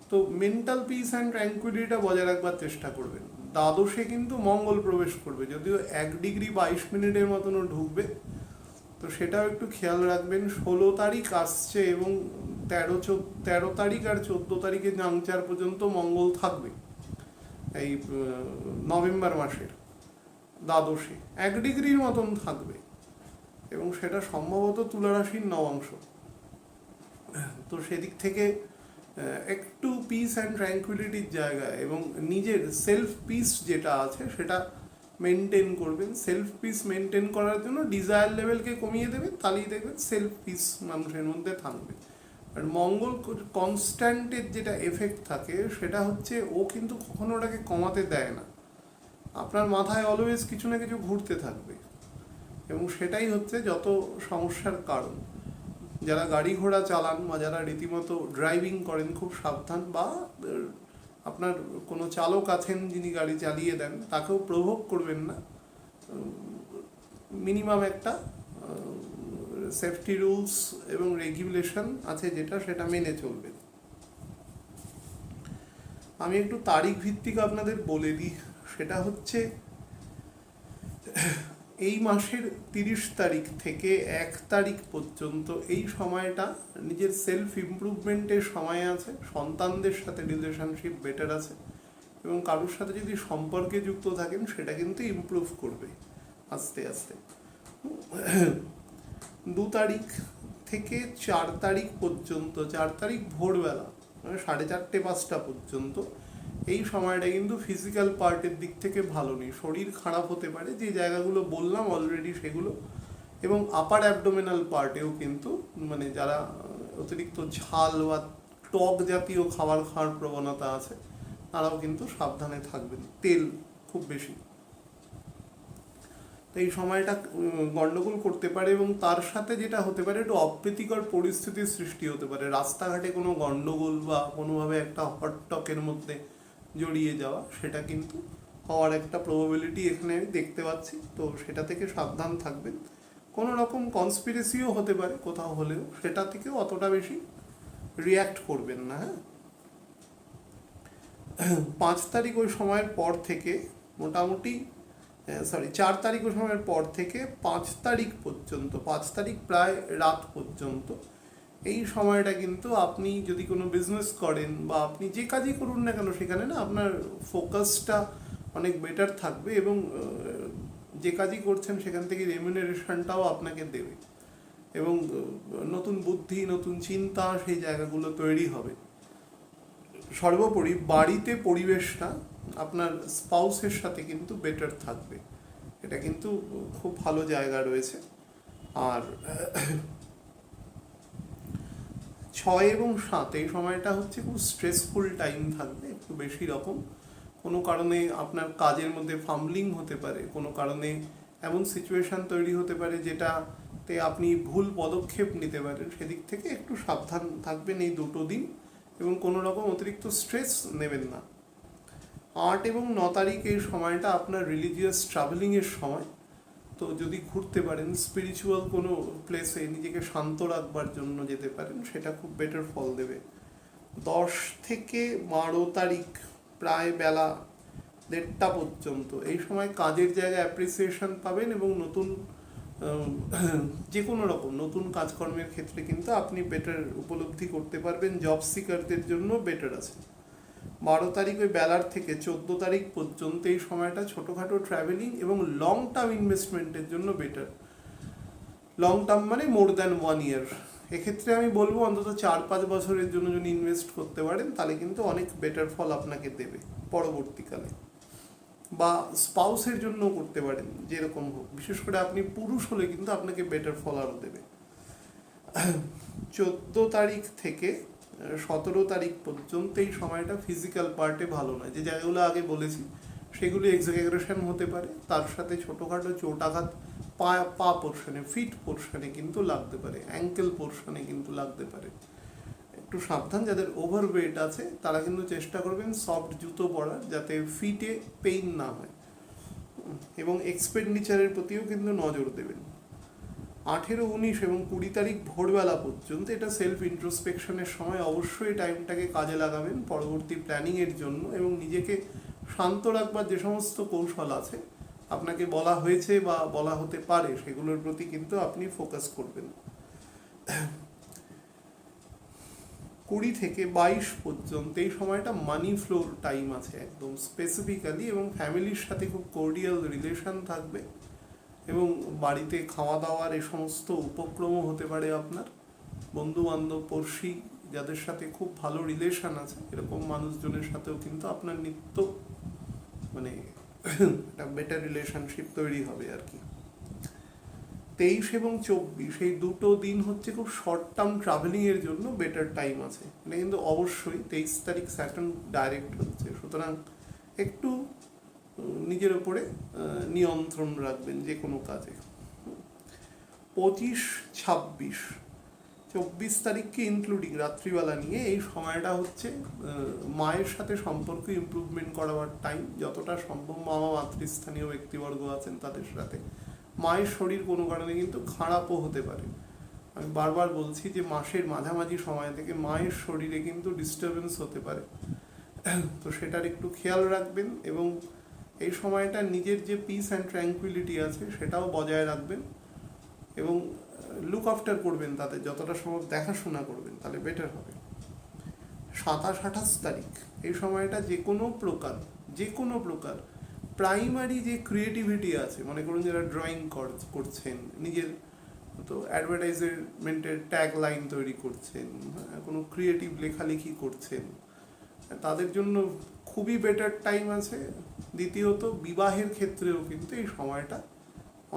তো মেন্টাল পিস অ্যান্ড ট্র্যাঙ্কুইলিটিটা বজায় রাখবার চেষ্টা করবেন। দ্বাদশে কিন্তু মঙ্গল প্রবেশ করবে, যদিও 1 ডিগ্রি 22 মিনিটের মতনও ঢুকবে, তো সেটাও একটু খেয়াল রাখবেন। 16 তারিখ আসছে এবং 13 তারিখ আর 14 তারিখে জাংচার পর্যন্ত মঙ্গল থাকবে এই নভেম্বর মাসের দ্বাদশে 1 ডিগ্রির মতন থাকবে, এবং সেটা সম্ভবত তুলা রাশির নবাংশ। তো সেদিক থেকে একটু পিস অ্যান্ড ট্র্যাঙ্কুইলিটির জায়গায় এবং নিজের সেলফ পিস যেটা আছে সেটা মেনটেন করবেন। সেলফ পিস মেনটেন করার জন্য ডিজায়ার লেভেলকে কমিয়ে দেবেন, তাহলেই দেখবেন সেলফ পিস মানুষের মধ্যে থাকবে। আর মঙ্গল কনস্ট্যান্টের যেটা এফেক্ট থাকে সেটা হচ্ছে ও কিন্তু কখনো ওটাকে কমাতে দেয় না, আপনার মাথায় অলওয়েজ কিছু না কিছু ঘুরতে থাকবে, এবং সেটাই হচ্ছে যত সমস্যার কারণ। যারা গাড়ি ঘোড়া চালান বা যারা রীতিমতো ড্রাইভিং করেন, খুব সাবধান, বা আপনার কোনো চালক আছেন যিনি গাড়ি চালিয়ে দেন, তাকেও প্রভোগ করবেন না। মিনিমাম একটা সেফটি রুলস এবং রেগুলেশন আছে যেটা, সেটা মেনে চলবেন। আমি একটু তারিখ ভিত্তিক আপনাদের বলে দিই। সেটা হচ্ছে এই মাসের 30 তারিখ থেকে 1 তারিখ পর্যন্ত এই সময়টা নিজের সেলফ ইমপ্রুভমেন্টের সময় আছে। সন্তানদের সাথে রিলেশনশিপ বেটার আছে, এবং কারোর সাথে যদি সম্পর্কে যুক্ত থাকেন সেটা কিন্তু ইমপ্রুভ করবে আস্তে আস্তে। 2 তারিখ থেকে 4 তারিখ পর্যন্ত, 4 তারিখ ভোরবেলা মানে 4:30-5টা পর্যন্ত এই সময়টা কিন্তু ফিজিক্যাল পার্টের দিক থেকে ভালো নেই। শরীর খারাপ হতে পারে, যে জায়গাগুলো বললাম অলরেডি সেগুলো, এবং আপার অ্যাবডোমিনাল পার্টেও কিন্তু মানে যারা অতিরিক্ত ঝাল বা টক জাতীয় খাবার খাওয়ার প্রবণতা আছে তারাও কিন্তু সাবধানে থাকবেন, তেল খুব বেশি। তো এই সময়টা গন্ডগোল করতে পারে, এবং তার সাথে যেটা হতে পারে একটু অপ্রীতিকর পরিস্থিতির সৃষ্টি হতে পারে। রাস্তাঘাটে কোনো গন্ডগোল বা কোনোভাবে একটা হটটকের মধ্যে জড়িয়ে যাওয়া, সেটা কিন্তু হওয়ার একটা প্রবাবিলিটি এখানে আমি দেখতে পাচ্ছি। তো সেটা থেকে সাবধান থাকবেন। কোনো রকম কনস্পিরেসিও হতে পারে কোথাও হলেও, সেটা থেকেও অতটা বেশি রিয়্যাক্ট করবেন না। হ্যাঁ, 5 তারিখ ওই সময়ের পর থেকে মোটামুটি 4 তারিখ ওই সময়ের পর থেকে 5 তারিখ পর্যন্ত, 5 তারিখ প্রায় রাত পর্যন্ত এই সময়টা কিন্তু আপনি যদি কোনো বিজনেস করেন বা আপনি যে কাজই করুন না কেন, সেখানে না আপনার ফোকাসটা অনেক বেটার থাকবে, এবং যে কাজই করছেন সেখান থেকে রেমিউনারেশনটাও আপনাকে দেবে, এবং নতুন বুদ্ধি, নতুন চিন্তা সেই জায়গাগুলো তৈরি হবে। সর্বোপরি বাড়িতে পরিবেশটা আপনার স্পাউসের সাথে কিন্তু বেটার থাকবে, এটা কিন্তু খুব ভালো জায়গা রয়েছে। আর 6 এবং 7 এই সময়টা হচ্ছে খুব স্ট্রেসফুল টাইম থাকবে, একটু বেশি রকম। কোনো কারণে আপনার কাজের মধ্যে ফাম্বলিং হতে পারে, কোনো কারণে এমন সিচুয়েশান তৈরি হতে পারে যেটাতে আপনি ভুল পদক্ষেপ নিতে পারেন। সেদিক থেকে একটু সাবধান থাকবেন এই 2 দিন, এবং কোনো রকম অতিরিক্ত স্ট্রেস নেবেন না। 8 এবং 9 তারিখ এই সময়টা আপনার রিলিজিয়াস ট্রাভেলিংয়ের সময়। তো যদি ঘুরতে পারেন, স্পিরিচুয়াল কোনো প্লেসে নিজেকে শান্ত রাখবার জন্য যেতে পারেন, সেটা খুব বেটার ফল দেবে। 10 থেকে 12 তারিখ প্রায় বেলা 1:30টা পর্যন্ত এই সময় কাজের জায়গায় অ্যাপ্রিসিয়েশন পাবেন, এবং নতুন যে কোনো রকম নতুন কাজকর্মের ক্ষেত্রে কিন্তু আপনি বেটার উপলব্ধি করতে পারবেন। জব সিকারদের জন্য বেটার আছে। 12 তারিখ ওই বেলার থেকে 14 তারিখ পর্যন্ত এই সময়টা ছোটোখাটো ট্রাভেলিং এবং লং টার্ম ইনভেস্টমেন্টের জন্য বেটার। লং টার্ম মানে মোর দ্যান 1 ইয়ার। এক্ষেত্রে আমি বলবো অন্তত 4-5 বছরের জন্য যদি ইনভেস্ট করতে পারেন তাহলে কিন্তু অনেক বেটার ফল আপনাকে দেবে পরবর্তীকালে। বা স্পাউসের জন্য করতে পারেন, যেরকম হোক, বিশেষ করে আপনি পুরুষ হলে কিন্তু আপনাকে বেটার ফল আরও দেবে। 14 তারিখ থেকে 17 তারিখ পর্যন্ত এই সময়টা ফিজিক্যাল পার্টে ভালো নয়। যে জায়গাগুলো আগে বলেছি সেগুলি এক্সাগ্রেশন হতে পারে, তার সাথে ছোটোখাটো চোট আঘাত পা পোর্শনে, ফিট পোর্শনে কিন্তু লাগতে পারে, অ্যাঙ্কেল পোর্শনে কিন্তু লাগতে পারে। একটু সাবধান, যাদের ওভারওয়েট আছে তারা কিন্তু চেষ্টা করবেন সফট জুতো পরার, যাতে ফিটে পেইন না হয়, এবং এক্সপেন্ডিচারের প্রতিও কিন্তু নজর দেবেন। 18, 19 এবং 20 তারিখ ভোরবেলা পর্যন্ত এটা সেলফ ইন্ট্রোস্পেকশনের সময়। অবশ্যই টাইমটাকে কাজে লাগাবেন পরবর্তী প্ল্যানিংয়ের জন্য, এবং নিজেকে শান্ত রাখবার যে সমস্ত কৌশল আছে আপনাকে বলা হয়েছে বা বলা হতে পারে সেগুলোর প্রতি কিন্তু আপনি ফোকাস করবেন। 20 থেকে 22 পর্যন্ত এই সময়টা মানি ফ্লোর টাইম আছে একদম স্পেসিফিক্যালি, এবং ফ্যামিলির সাথে খুব কোর্ডিয়াল রিলেশন থাকবে, এবং বাড়িতে খাওয়া দাওয়ার এই সমস্ত উপক্রমও হতে পারে আপনার। বন্ধু বান্ধব, পড়শি যাদের সাথে খুব ভালো রিলেশন আছে এরকম মানুষজনের সাথেও কিন্তু আপনার নিত্য মানে একটা বেটার রিলেশনশিপ তৈরি হবে আর কি। 23 এবং 24 এই দুটো দিন হচ্ছে খুব শর্ট টার্ম ট্রাভেলিংয়ের জন্য বেটার টাইম আছে। এটা কিন্তু অবশ্যই 23 তারিখ স্যাটার্ন ডাইরেক্ট হচ্ছে, সুতরাং একটু নিজের ওপরে নিয়ন্ত্রণ রাখবেন যে কোনো কাজে। 25, 26, 24 তারিখকে ইনক্লুডিং রাত্রিবেলা নিয়ে এই সময়টা হচ্ছে মায়ের সাথে সম্পর্ক ইমপ্রুভমেন্ট করাবার টাইম। যতটা সম্ভব মামা মাতৃস্থানীয় ব্যক্তিবর্গ আছেন তাদের সাথে। মায়ের শরীর কোনো কারণে কিন্তু খারাপও হতে পারে। আমি বারবার বলছি যে মাসের মাঝামাঝি সময় থেকে মায়ের শরীরে কিন্তু ডিস্টারবেন্স হতে পারে, তো সেটার একটু খেয়াল রাখবেন, এবং এই সময়টা নিজের যে পিস অ্যান্ড ট্র্যাঙ্কুইলিটি আছে সেটাও বজায় রাখবেন, এবং লুক আফটার করবেন, তাদের যতটা সম্ভব দেখাশোনা করবেন, তাহলে বেটার হবে। 27, 28 তারিখ এই সময়টা যে কোনো প্রকার প্রাইমারি যে ক্রিয়েটিভিটি আছে, মনে করুন যারা ড্রয়িং করছেন, নিজের তো অ্যাডভার্টাইজমেন্টের ট্যাগ লাইন তৈরি করছেন, কোনো ক্রিয়েটিভ লেখালেখি করছেন, তাদের জন্য খুবই বেটার টাইম আছে। দ্বিতীয়ত বিবাহের ক্ষেত্রেও কিন্তু এই সময়টা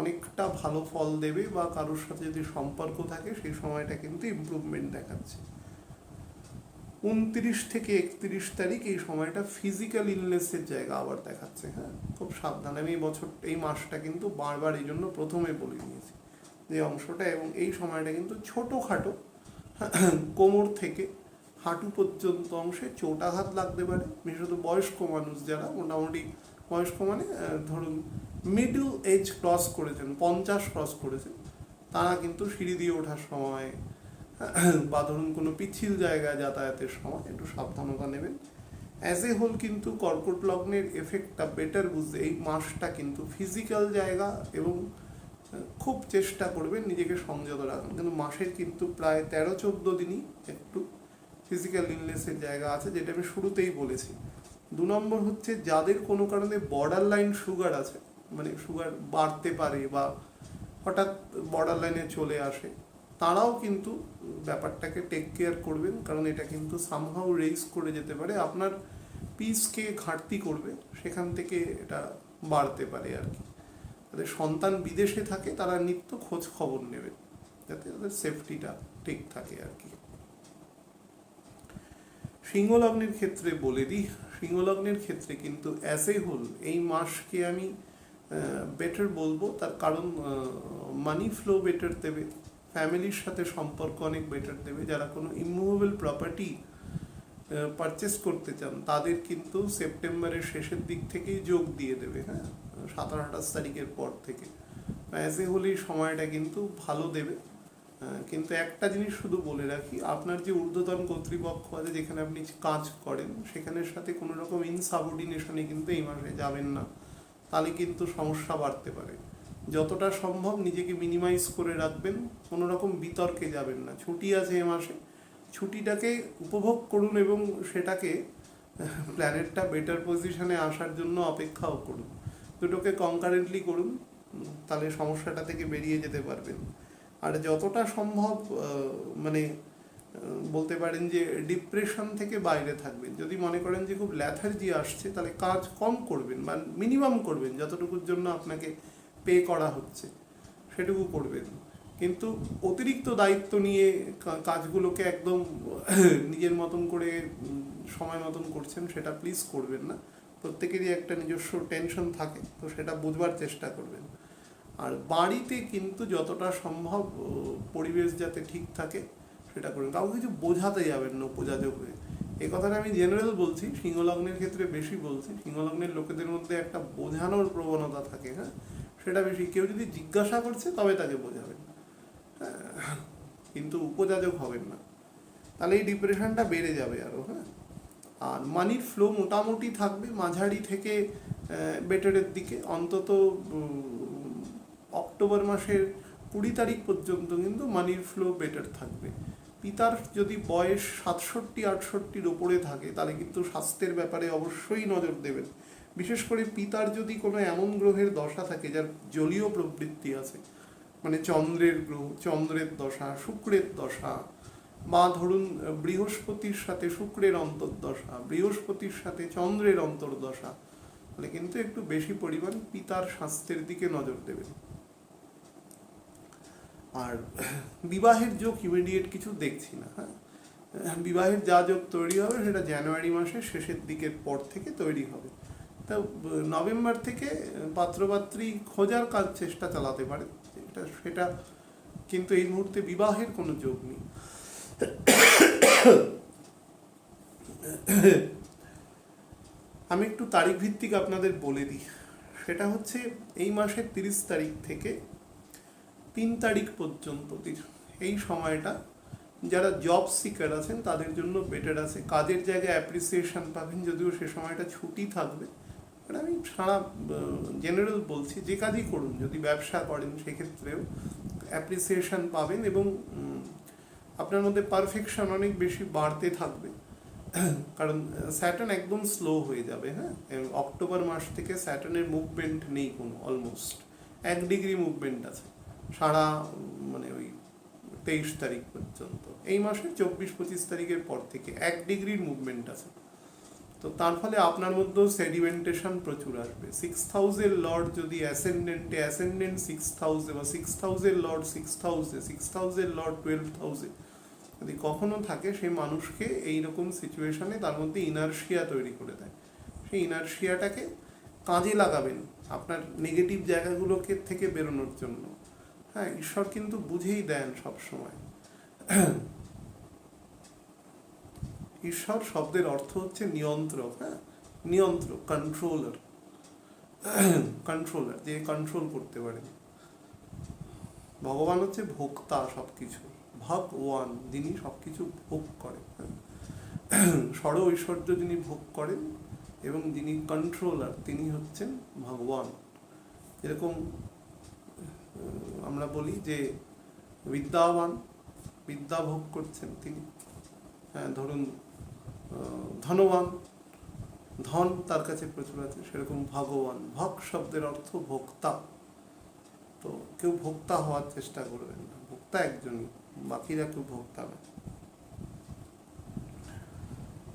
অনেকটা ভালো ফল দেবে, বা কারোর সাথে যদি সম্পর্ক থাকে সেই সময়টা কিন্তু ইমপ্রুভমেন্ট দেখাচ্ছে। 29 থেকে 31 তারিখ এই সময়টা ফিজিক্যাল ইলনেসের জায়গা আবার দেখাচ্ছে। হ্যাঁ, খুব সাবধান। আমি এই মাসটা কিন্তু বারবার এই জন্য প্রথমে বলে নিয়েছি যে অংশটা, এবং এই সময়টা কিন্তু ছোটোখাটো কোমর থেকে হাঁটু পর্যন্ত অংশে চোটাঘাত লাগতে পারে, বিশেষত বয়স্ক মানুষ যারা, মোটামুটি বয়স্ক মানে ধরুন মিডল এজ ক্রস করেছেন, 50 ক্রস করেছেন, তারা কিন্তু সিঁড়ি দিয়ে ওঠার সময় বা ধরুন কোনো পিচ্ছিল জায়গায় যাতায়াতের সময় একটু সাবধানতা নেবেন। অ্যাজ এ হোল কিন্তু কর্কট লগ্নের এফেক্টটা বেটার বুঝতে এই মাসটা কিন্তু ফিজিক্যাল জায়গা, এবং খুব চেষ্টা করবেন নিজেকে সংযত রাখুন, কিন্তু মাসের কিন্তু প্রায় 13-14 দিনই একটু ফিজিক্যাল ইলনেসের জায়গা আছে, যেটা আমি শুরুতেই বলেছি। 2 নম্বর হচ্ছে যাদের কোনো কারণে বর্ডার লাইন সুগার আছে, মানে সুগার বাড়তে পারে বা হঠাৎ বর্ডার লাইনে চলে আসে, তারাও কিন্তু ব্যাপারটাকে টেক কেয়ার করবেন, কারণ এটা কিন্তু সামহাউ রেইজ করে যেতে পারে, আপনার পিসকে ঘাটতি করবে, সেখান থেকে এটা বাড়তে পারে আর কি। তাদের সন্তান বিদেশে থাকে, তারা নিত্য খোঁজ খবর নেবেন যাতে তাদের সেফটিটা ঠিক থাকে আর কি। সিংহলগ্নের ক্ষেত্রে বলে দিই, সিংহলগ্নের ক্ষেত্রে কিন্তু অ্যাজ এ হোল এই মাসকে আমি বেটার বলবো, তার কারণ মানি ফ্লো বেটার দেবে, ফ্যামিলির সাথে সম্পর্ক অনেক বেটার দেবে। যারা কোনো ইমুভেবল প্রপার্টি পারচেস করতে চান তাদের কিন্তু সেপ্টেম্বরের শেষের দিক থেকেই যোগ দিয়ে দেবে। হ্যাঁ, 27-28 তারিখের পর থেকে অ্যাজ এ হোল এই সময়টা কিন্তু ভালো দেবে। কিন্তু একটা জিনিস শুধু বলে রাখি, আপনার যে ঊর্ধ্বতন কর্তৃপক্ষ আছে যেখানে আপনি কাজ করেন, সেখানের সাথে কোনো রকম ইনসাবঅর্ডিনেশনে কিন্তু এই মাসে যাবেন না, তাহলে কিন্তু সমস্যা বাড়তে পারে। যতটা সম্ভব নিজেকে মিনিমাইজ করে রাখবেন, কোনো রকম বিতর্কে যাবেন না। ছুটি আছে এ মাসে, ছুটিটাকে উপভোগ করুন এবং সেটাকে প্ল্যানেটটা বেটার পজিশনে আসার জন্য অপেক্ষাও করুন, দুটোকে কনকারেন্টলি করুন, তাহলে সমস্যাটা থেকে বেরিয়ে যেতে পারবেন। আর যতটা সম্ভব মানে বলতে পারেন যে ডিপ্রেশন থেকে বাইরে থাকবেন। যদি মনে করেন যে খুব ল্যাথার্জি আসছে, তাহলে কাজ কম করবেন বা মিনিমাম করবেন, যতটুকুর জন্য আপনাকে পে করা হচ্ছে সেটুকু করবেন। কিন্তু অতিরিক্ত দায়িত্ব নিয়ে কাজগুলোকে একদম নিজের মতন করে সময় মতন করছেন, সেটা প্লিজ করবেন না। প্রত্যেকেরই একটা নিজস্ব টেনশন থাকে, তো সেটা বুঝবার চেষ্টা করবেন। আর বাড়িতে কিন্তু যতটা সম্ভব পরিবেশ যাতে ঠিক থাকে সেটা করুন। কাউকে কিছু বোঝাতে যাবেন না উপযাচক হয়ে। এই কথাটা আমি জেনারেল বলছি, সিংহলগ্নের ক্ষেত্রে বেশি বলছি। সিংহলগ্নের লোকেদের মধ্যে একটা বোঝানোর প্রবণতা থাকে, হ্যাঁ, সেটা বেশি। কেউ যদি জিজ্ঞাসা করছে তবে তাকে বোঝাবেন, হ্যাঁ, কিন্তু উপযাচক হবেন না, তাহলে এই ডিপ্রেশনটা বেড়ে যাবে আরও, হ্যাঁ। আর মানির ফ্লো মোটামুটি থাকবে, মাঝারি থেকে বেটারের দিকে। অন্তত অক্টোবর মাসের 20 তারিখ পর্যন্ত কিন্তু মানির ফ্লো বেটার থাকবে। পিতার যদি বয়স 67-68-র ওপরে থাকে, তাহলে কিন্তু স্বাস্থ্যের ব্যাপারে অবশ্যই নজর দেবেন। বিশেষ করে পিতার যদি কোনো এমন গ্রহের দশা থাকে যার জলীয় প্রবৃত্তি আছে, মানে চন্দ্রের গ্রহ, চন্দ্রের দশা, শুক্রের দশা, বা ধরুন বৃহস্পতির সাথে শুক্রের অন্তর্দশা, বৃহস্পতির সাথে চন্দ্রের অন্তর্দশা, তাহলে কিন্তু একটু বেশি পরিমাণ পিতার স্বাস্থ্যের দিকে নজর দেবেন। আর বিবাহের যোগ ইমিডিয়েট কিছু দেখছি না, হ্যাঁ। বিবাহের যা যোগ তৈরি হবে সেটা জানুয়ারি মাসের শেষের দিকের পর থেকে তৈরি হবে। তা নভেম্বর থেকে পাত্রপাত্রী খোঁজার কাজ চেষ্টা চালাতে পারে, সেটা কিন্তু এই মুহূর্তে বিবাহের কোনো যোগ নেই। আমি একটু তারিখ ভিত্তিক আপনাদের বলে দিই। সেটা হচ্ছে এই মাসের 30 তারিখ থেকে 3 তারিখ পর্যন্ত এই সময়টা যারা জব সিকার আছেন তাদের জন্য বেটার আছে। কাজের জায়গায় অ্যাপ্রিসিয়েশন পাবেন, যদিও সে সময়টা ছুটি থাকবে। আমি সারা জেনারেল বলছি, যে কাজই করুন, যদি ব্যবসা করেন সেক্ষেত্রেও অ্যাপ্রিসিয়েশন পাবেন এবং আপনার মধ্যে পারফেকশন অনেক বেশি বাড়তে থাকবে। কারণ স্যাটার্ন একদম স্লো হয়ে যাবে, হ্যাঁ। অক্টোবর মাস থেকে স্যাটার্নের মুভমেন্ট নেই কোনো, অলমোস্ট 1 ডিগ্রি মুভমেন্ট আছে সারা মানে ওই 23 তারিখ পর্যন্ত। এই মাসে 24-25 তারিখের পর থেকে 1 ডিগ্রির মুভমেন্ট আছে। তো তার ফলে আপনার মধ্যেও সেডিমেন্টেশন প্রচুর আসবে। 6000 লর্ড যদি অ্যাসেন্ডেন্টে, অ্যাসেন্ডেন্ট 6000 বা 6000 লর্ড 6000, 6000 লর্ড 12000 যদি কখনো থাকে, সেই মানুষকে এইরকম সিচুয়েশনে তার মধ্যে ইনার্শিয়া তৈরি করে দেয়। সেই ইনার্শিয়াটাকে কাজে লাগাবেন আপনার নেগেটিভ জায়গাগুলোকে থেকে বেরোনোর জন্য, হ্যাঁ। ঈশ্বর কিন্তু বুঝেই দেন সব সময়। ঈশ্বর শব্দের অর্থ হচ্ছে নিয়ন্ত্রক, হ্যাঁ, নিয়ন্ত্রক, কন্ট্রোলার, কন্ট্রোলার, যে কন্ট্রোল করতে পারেন। ভগবান হচ্ছে ভোক্তা সবকিছু, ভগবান যিনি সবকিছু ভোগ করেন, ষড় ঐশ্বর্য যিনি ভোগ করেন এবং যিনি কন্ট্রোলার তিনি হচ্ছেন ভগবান। এরকম আমরা বলি যে বিদ্যাবান, বিদ্যা ভোগ করছেন তিনি, হ্যাঁ। ধরুন ধনবান, ধন তার কাছে প্রচুর আছে, সেরকম ভগবান। ভগ শব্দের অর্থ ভোক্তা। তো কেউ ভোক্তা হওয়ার চেষ্টা করবেন না, ভোক্তা একজনই, বাকিরা কেউ ভোক্তা না।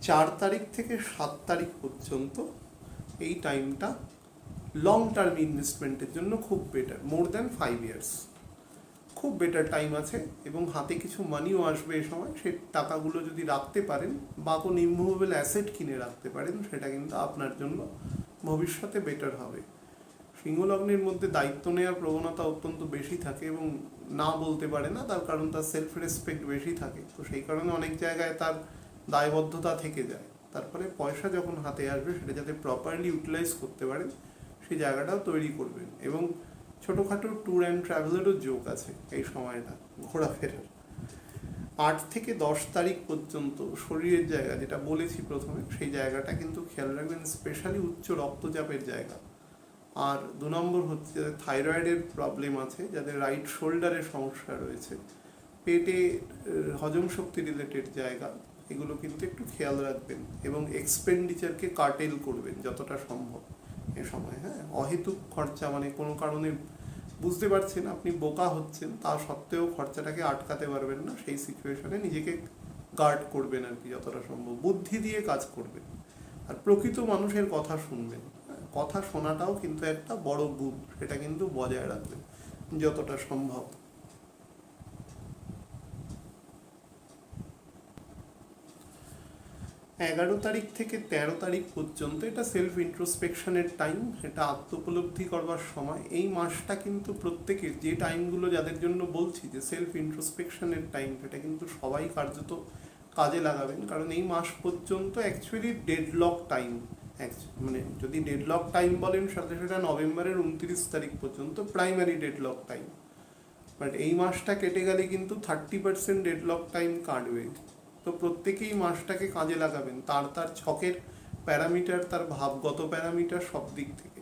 4 তারিখ থেকে 7 তারিখ পর্যন্ত এই টাইমটা লং টার্ম ইনভেস্টমেন্টের জন্য খুব বেটার, মোর দ্যান 5 ইয়ার্স খুব বেটার টাইম আছে। এবং হাতে কিছু মানিও আসবে এই সময়। সেই টাকাগুলো যদি রাখতে পারেন বা কোনো ইমুভেবল অ্যাসেট কিনে রাখতে পারেন, সেটা কিন্তু আপনার জন্য ভবিষ্যতে বেটার হবে। সিংহলগ্নের মধ্যে দায়িত্ব নেওয়ার প্রবণতা অত্যন্ত বেশি থাকে এবং না বলতে পারে না, তার কারণ তার সেলফ রেসপেক্ট বেশি থাকে। তো সেই কারণে অনেক জায়গায় তার দায়বদ্ধতা থেকে যায়। তারপরে পয়সা যখন হাতে আসবে, সেটা যাতে প্রপারলি ইউটিলাইজ করতে পারেন সেই জায়গাটাও তৈরি করবেন। এবং ছোটোখাটো ট্যুর অ্যান্ড ট্রাভেলেরও যোগ আছে এই সময়টা, ঘোরাফেরার। 8 থেকে 10 তারিখ পর্যন্ত শরীরের জায়গা, যেটা বলেছি প্রথমে, সেই জায়গাটা কিন্তু খেয়াল রাখবেন, স্পেশালি উচ্চ রক্তচাপের জায়গা। আর 2 নম্বর হচ্ছে যাদের থাইরয়েডের প্রবলেম আছে, যাদের রাইট শোল্ডারের সমস্যা রয়েছে, পেটে হজম শক্তি রিলেটেড জায়গা, এগুলো কিন্তু একটু খেয়াল রাখবেন এবং এক্সপেন্ডিচারকে কাটেল করবেন যতটা সম্ভব এ সময়। হ্যাঁ, অহেতুক খরচা মানে কোনো কারণে বুঝতে পারছেন আপনি বোকা হচ্ছেন, তা সত্ত্বেও খরচাটাকে আটকাতে পারবেন না, সেই সিচুয়েশনে নিজেকে গার্ড করবেন আর কি যতটা সম্ভব, বুদ্ধি দিয়ে কাজ করবেন আর প্রকৃত মানুষের কথা শুনবেন। কথা শোনাটাও কিন্তু একটা বড় গুণ, সেটা কিন্তু বজায় রাখবেন যতটা সম্ভব। 11 তারিখ থেকে 13 তারিখ পর্যন্ত এটা সেলফ ইন্ট্রোস্পেকশনের টাইম, এটা আত্মোপলব্ধি করবার সময়। এই মাসটা কিন্তু প্রত্যেকের, যে টাইমগুলো যাদের জন্য বলছি যে সেলফ ইন্ট্রোস্পেকশনের টাইম, সেটা কিন্তু সবাই কার্যত কাজে লাগাবেন, কারণ এই মাস পর্যন্ত অ্যাকচুয়ালি ডেডলক টাইম। মানে যদি ডেডলক টাইম বলেন সাথে সেটা নভেম্বরের 29 তারিখ পর্যন্ত প্রাইমারি ডেডলক টাইম, বাট এই মাসটা কেটে গেলে কিন্তু 30% ডেডলক টাইম কাটবে। তো প্রত্যেকেই মাসটাকে কাজে লাগাবেন, তার তার ছকের প্যারামিটার, তার ভাবগত প্যারামিটার সব দিক থেকে,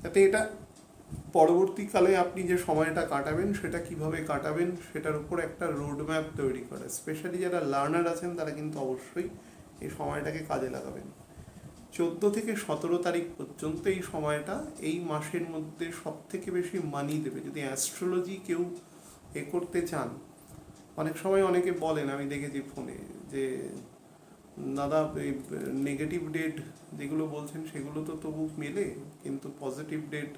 যাতে এটা পরবর্তীকালে আপনি যে সময়টা কাটাবেন সেটা কিভাবে কাটাবেন সেটার উপর একটা রোডম্যাপ তৈরি করে। স্পেশালি যারা লার্নার আছেন তারা কিন্তু অবশ্যই এই সময়টাকে কাজে লাগাবেন। 14 থেকে 17 তারিখ পর্যন্ত এই সময়টা এই মাসের মধ্যে সব থেকে বেশি মানি দেবে। যদি অ্যাস্ট্রোলজি কেউ করতে চান, অনেক সময় অনেকে বলেন, আমি দেখেছি ফোনে, যে দাদা এই নেগেটিভ ডেট যেগুলো বলছেন সেগুলো তো তবু মেলে, কিন্তু পজিটিভ ডেট,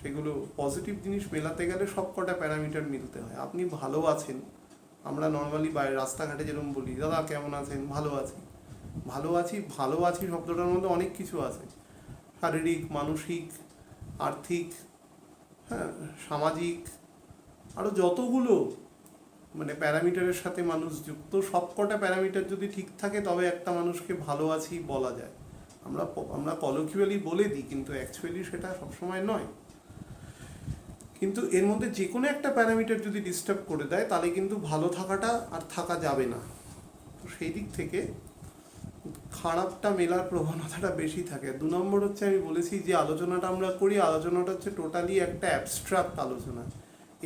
সেগুলো পজিটিভ জিনিস মেলাতে গেলে সব কটা প্যারামিটার মিলতে হয়। আপনি ভালো আছেন, আমরা নর্মালি রাস্তাঘাটে যেরকম বলি, দাদা কেমন আছেন, ভালো আছি। ভালো আছি শব্দটার মধ্যে অনেক কিছু আছে, শারীরিক, মানসিক, আর্থিক, হ্যাঁ, সামাজিক, আরও যতগুলো মানে প্যারামিটারের সাথে মানুষ যুক্ত, সবকটা প্যারামিটার যদি ঠিক থাকে তবে একটা মানুষকে ভালো আছি বলা যায়। আমরা কলোকিয়ালি বলে দিই, কিন্তু অ্যাকচুয়ালি সেটা সবসময় নয়। কিন্তু এর মধ্যে যে কোনো একটা প্যারামিটার যদি ডিস্টার্ব করে দেয় তাহলে কিন্তু ভালো থাকাটা আর থাকা যাবে না। তো সেই দিক থেকে খারাপটা মেলার প্রবণতাটা বেশি থাকে। 2 নম্বর হচ্ছে, আমি বলেছি যে আলোচনাটা আমরা করি, আলোচনাটা হচ্ছে টোটালি একটা অ্যাবস্ট্রাক্ট আলোচনা।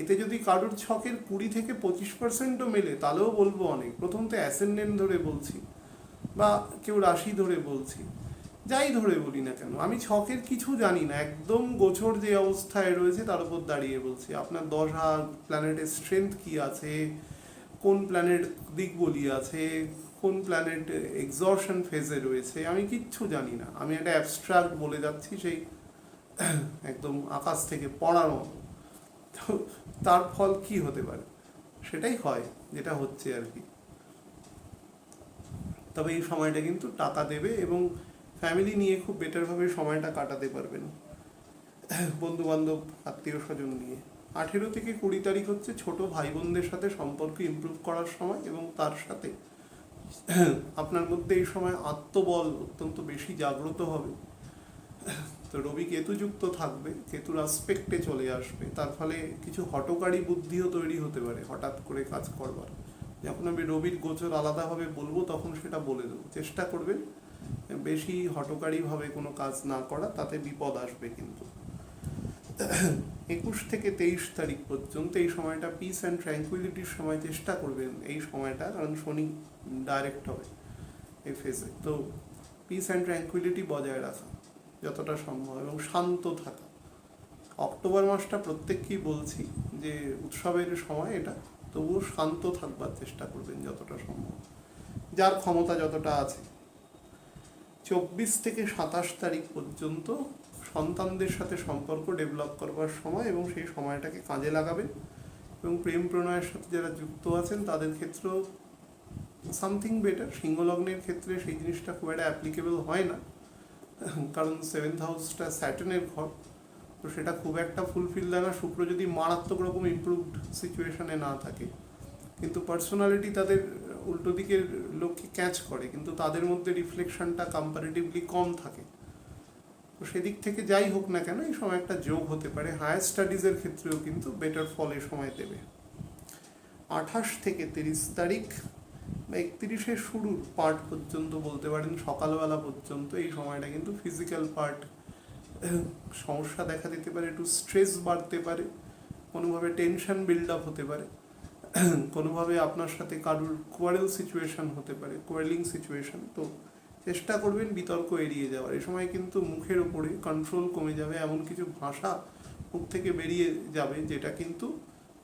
এতে যদি কারোর ছকের 20 থেকে 25%ও মেলে তাহলেও বলবো অনেক। প্রথম তো অ্যাসেন্ডেন্ট ধরে বলছি, বা কেউ রাশি ধরে বলছি, যাই ধরে বলি না কেন, আমি ছকের কিছু জানি না, একদম গোছর যে অবস্থায় রয়েছে তার উপর দাঁড়িয়ে বলছি। আপনার দশা প্ল্যানেটের স্ট্রেংথ কি আছে, কোন প্ল্যানেট দিকবলি আছে, কোন প্ল্যানেট এক্সর্শন ফেজে রয়েছে, আমি কিচ্ছু জানি না। আমি একটা অ্যাবস্ট্রাক্ট বলে যাচ্ছি, সেই একদম আকাশ থেকে পড়ানো। তো তার ফল কি হতে পারে, সেটাই হয় যেটা হচ্ছে আর কি। তবে এই সময়টা কিন্তু টাকা দেবে এবং ফ্যামিলি নিয়ে খুব বেটারভাবে সময়টা কাটাতে পারবেন, বন্ধু বান্ধব, আত্মীয় স্বজন নিয়ে। 18 থেকে 20 তারিখ হচ্ছে ছোট ভাই বোনদের সাথে সম্পর্ক ইমপ্রুভ করার সময়, এবং তার সাথে আপনার মধ্যে এই সময় আত্মবল অত্যন্ত বেশি জাগ্রত হবে। তো রবি কেতু যুক্ত থাকবে, কেতুর আসপেক্টে চলে আসবে, তার ফলে কিছু হঠকারী বুদ্ধিও তৈরি হতে পারে হঠাৎ করে কাজ করবার। যখন আমি রবির গোচর আলাদাভাবে বলবো তখন সেটা বলে দেবো। চেষ্টা করবেন বেশি হঠকারীভাবে কোনো কাজ না করা, তাতে বিপদ আসবে কিন্তু। 21 থেকে 23 তারিখ পর্যন্ত এই সময়টা পিস অ্যান্ড ট্র্যাঙ্কুইলিটির সময়। চেষ্টা করবেন এই সময়টা, কারণ শনি ডাইরেক্ট হবে এই ফেজে, তো পিস অ্যান্ড ট্র্যাঙ্কুইলিটি বজায় রাখা যতটা সম্ভব এবং শান্ত থাকা। অক্টোবর মাসটা প্রত্যেককেই বলছি যে উৎসবের সময়, এটা তবুও শান্ত থাকবার চেষ্টা করবেন যতটা সম্ভব, যার ক্ষমতা যতটা আছে। 24 থেকে 27 তারিখ পর্যন্ত সন্তানদের সাথে সম্পর্ক ডেভেলপ করবার সময়, এবং সেই সময়টাকে কাজে লাগাবেন। এবং প্রেম প্রণয়ের সাথে যারা যুক্ত আছেন তাদের ক্ষেত্রেও সামথিং বেটার। সিংহলগ্নের ক্ষেত্রে সেই জিনিসটা খুব একটা অ্যাপ্লিকেবল হয় না, কারণ 7th হাউসটা স্যাটার্নের ঘর, তো সেটা খুব একটা ফুলফিল দেয় না। শুক্র যদি মারাত্মক রকম ইমপ্রুভড সিচুয়েশনে না থাকে, কিন্তু পার্সোনালিটি তাদের উল্টো দিকের লোককে ক্যাচ করে, কিন্তু তাদের মধ্যে রিফ্লেকশনটা কম্পারেটিভলি কম থাকে। তো সেদিক থেকে যাই হোক না কেন, এই সময় একটা যোগ হতে পারে। হায়ার স্টাডিজের ক্ষেত্রেও কিন্তু বেটার ফল এই সময় দেবে। 28 থেকে 30 তারিখ বা 31-এর শুরুর পার্ট পর্যন্ত বলতে পারেন, সকালবেলা পর্যন্ত এই সময়টা কিন্তু ফিজিক্যাল পার্ট সমস্যা দেখা দিতে পারে, একটু স্ট্রেস বাড়তে পারে, কোনোভাবে টেনশন বিল্ড আপ হতে পারে। কোনোভাবে আপনার সাথে কারুর কোয়ারেল সিচুয়েশন হতে পারে, কোয়ারেলিং সিচুয়েশন, তো চেষ্টা করবেন বিতর্ক এড়িয়ে যাওয়ার। এই সময় কিন্তু মুখের ওপরে কন্ট্রোল কমে যাবে, এমন কিছু ভাষা মুখ থেকে বেরিয়ে যাবে যেটা কিন্তু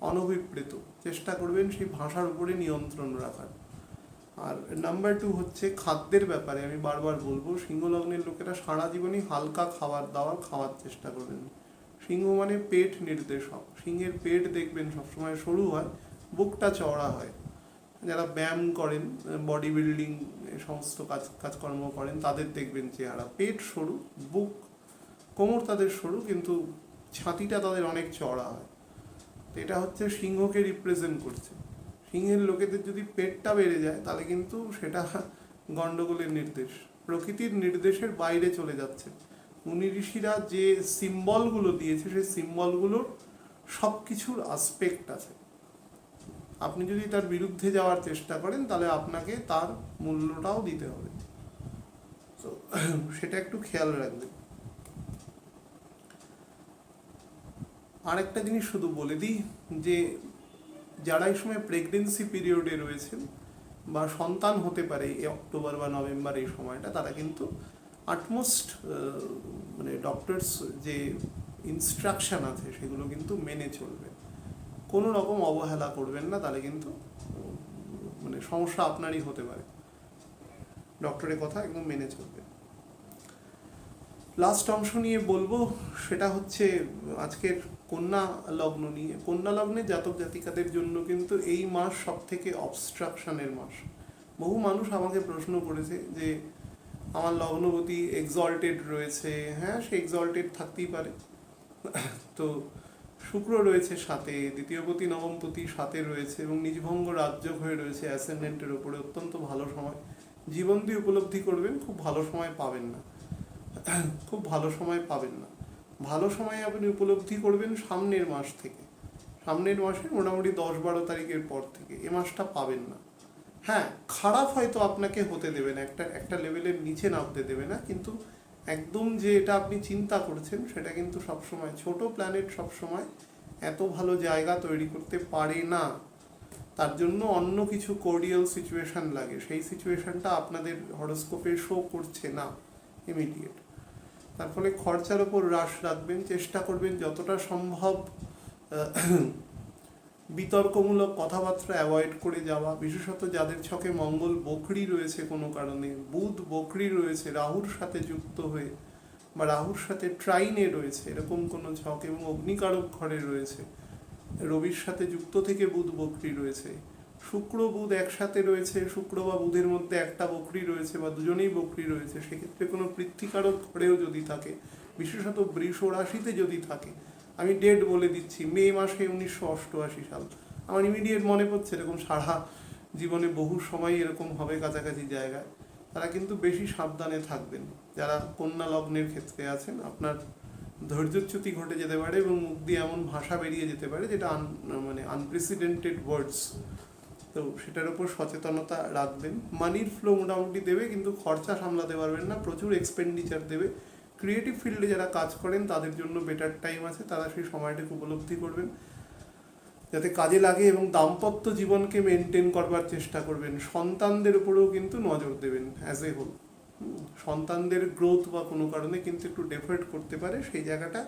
অনভিপ্রেত। চেষ্টা করবেন সেই ভাষার উপরে নিয়ন্ত্রণ রাখার। আর নাম্বার 2 হচ্ছে খাদ্যের ব্যাপারে আমি বারবার বলবো, সিংহ লগ্নের লোকেরা সারা জীবনই হালকা খাবার দাবার খাওয়ার চেষ্টা করবেন। সিংহ মানে পেট নির্দেশক। সিংহের পেট দেখবেন সবসময় সরু হয়, বুকটা চওড়া হয়। যারা ব্যায়াম করেন, বডি বিল্ডিং সমস্ত কাজকর্ম করেন, তাদের দেখবেন চেহারা পেট সরু, বুক কোমর তাদের সরু, কিন্তু ছাতিটা তাদের অনেক চওড়া হয়। তো এটা হচ্ছে সিংহকে রিপ্রেজেন্ট করছে। সিংহের লোকেদের যদি পেটটা বেড়ে যায় তাহলে কিন্তু সেটা গন্ডগোলের নির্দেশ, প্রকৃতির নির্দেশের বাইরে চলে যাচ্ছে। মুনি ঋষিরা যে সিম্বলগুলো দিয়েছে সেই সিম্বলগুলোর সব কিছুর আসপেক্ট আছে। আপনি যদি তার বিরুদ্ধে যাওয়ার চেষ্টা করেন তাহলে আপনাকে তার মূল্যটাও দিতে হবে। তো সেটা একটু খেয়াল রাখবেন। আরেকটা জিনিস শুধু বলে দিই যে যারা এই সময় প্রেগনেন্সি পিরিয়ডে রয়েছেন বা সন্তান হতে পারে এই অক্টোবর বা নভেম্বর এই সময়টা, তারা কিন্তু আটমোস্ট মানে ডক্টরস যে ইনস্ট্রাকশন আছে সেগুলো কিন্তু মেনে চলবে। কোনো রকম অবহেলা করবেন না, তাহলে কিন্তু মানে সমস্যা আপনারই হতে পারে। ডক্টরের কথা একদম মেনে চলবে। লাস্ট অংশ নিয়ে বলবো, সেটা হচ্ছে আজকের কন্যা লগ্ন নিয়ে। কন্যা লগ্নে জাতক জাতিকাদের জন্য কিন্তু এই মাস সব থেকে অবস্ট্রাকশনের মাস। বহু মানুষ আমাকে প্রশ্ন করেছে যে আমার লগ্নপতি এক্সল্টেড রয়েছে। হ্যাঁ, সে এক্সল্টেড থাকতেই পারে। তো শুক্র রয়েছে সাথে, দ্বিতীয়পতি নবমপতি সাথে রয়েছে এবং নিজভঙ্গ রাজযোগ হয়ে রয়েছে অ্যাসেন্ডেন্টের ওপরে। অত্যন্ত ভালো সময়, জীবন দিয়ে উপলব্ধি করবেন খুব ভালো সময় পাবেন না, খুব ভালো সময় পাবেন না। ভালো সময় আপনি উপলব্ধি করবেন সামনের মাস থেকে, সামনের মাসে মোটামুটি 10-12 তারিখের পর থেকে। এ মাসটা পাবেন না। হ্যাঁ, খারাপ হয়তো আপনাকে হতে দেবে না, একটা লেভেলের নিচে নামতে দেবে না, কিন্তু একদম যে এটা আপনি চিন্তা করছেন সেটা কিন্তু সবসময় ছোট প্ল্যানেট সবসময় এত ভালো জায়গা তৈরি করতে পারে না। তার জন্য অন্য কিছু কোর্ডিয়াল সিচুয়েশন লাগে, সেই সিচুয়েশনটা আপনাদের হরোস্কোপে শো করছে না ইমিডিয়েট। তার ফলে খরচার ওপর হ্রাস রাখবেন, চেষ্টা করবেন যতটা সম্ভব বিতর্কমূলক কথাবার্তা অ্যাভয়েড করে যাওয়া। বিশেষত যাদের ছকে মঙ্গল বকরি রয়েছে কোনো কারণে, বুধ বকরি রয়েছে রাহুর সাথে যুক্ত হয়ে, বা রাহুর সাথে ট্রাইনে রয়েছে এরকম কোনো ছক, এবং অগ্নিকারক ঘরে রয়েছে, রবির সাথে যুক্ত থেকে বুধ বকরি রয়েছে, শুক্র বুধ একসাথে রয়েছে, শুক্র বা বুধের মধ্যে একটা বকরি রয়েছে বা দুজনেই বকরি রয়েছে, সেক্ষেত্রে কোনো পৃথ্বীকারক ঘরেও যদি থাকে, বিশেষত বৃষ রাশিতে যদি থাকে, আমি ডেট বলে দিচ্ছি, মে মাসে 1988 সাল। আমার ইমিডিয়েট মনে পড়ছে এরকম সারা জীবনে বহু সময় এরকম হবে কাছাকাছি জায়গায়। তারা কিন্তু বেশি সাবধানে থাকবেন। যারা কন্যা লগ্নের ক্ষেত্রে আছেন, আপনার ধৈর্যচ্যুতি ঘটে যেতে পারে এবং মুখ দিয়ে এমন ভাষা বেরিয়ে যেতে পারে যেটা মানে আনপ্রেসিডেন্টেড ওয়ার্ডস। তো সেটার উপর সচেতনতা রাখবেন। মানির ফ্লো মোটামুটি দেবে, কিন্তু খরচা সামলাতে পারবেন না, প্রচুর এক্সপেন্ডিচার দেবে। ক্রিয়েটিভ ফিল্ডে যারা কাজ করেন তাদের জন্য বেটার টাইম আছে, তারা সেই সময়টাকে উপলব্ধি করবেন যাতে কাজে লাগে, এবং দাম্পত্য জীবনকে মেনটেন করবার চেষ্টা করবেন। সন্তানদের উপরেও কিন্তু নজর দেবেন অ্যাজ এ হোল। সন্তানদের গ্রোথ বা কোনো কারণে কিন্তু একটু ডেফার্ট করতে পারে, সেই জায়গাটা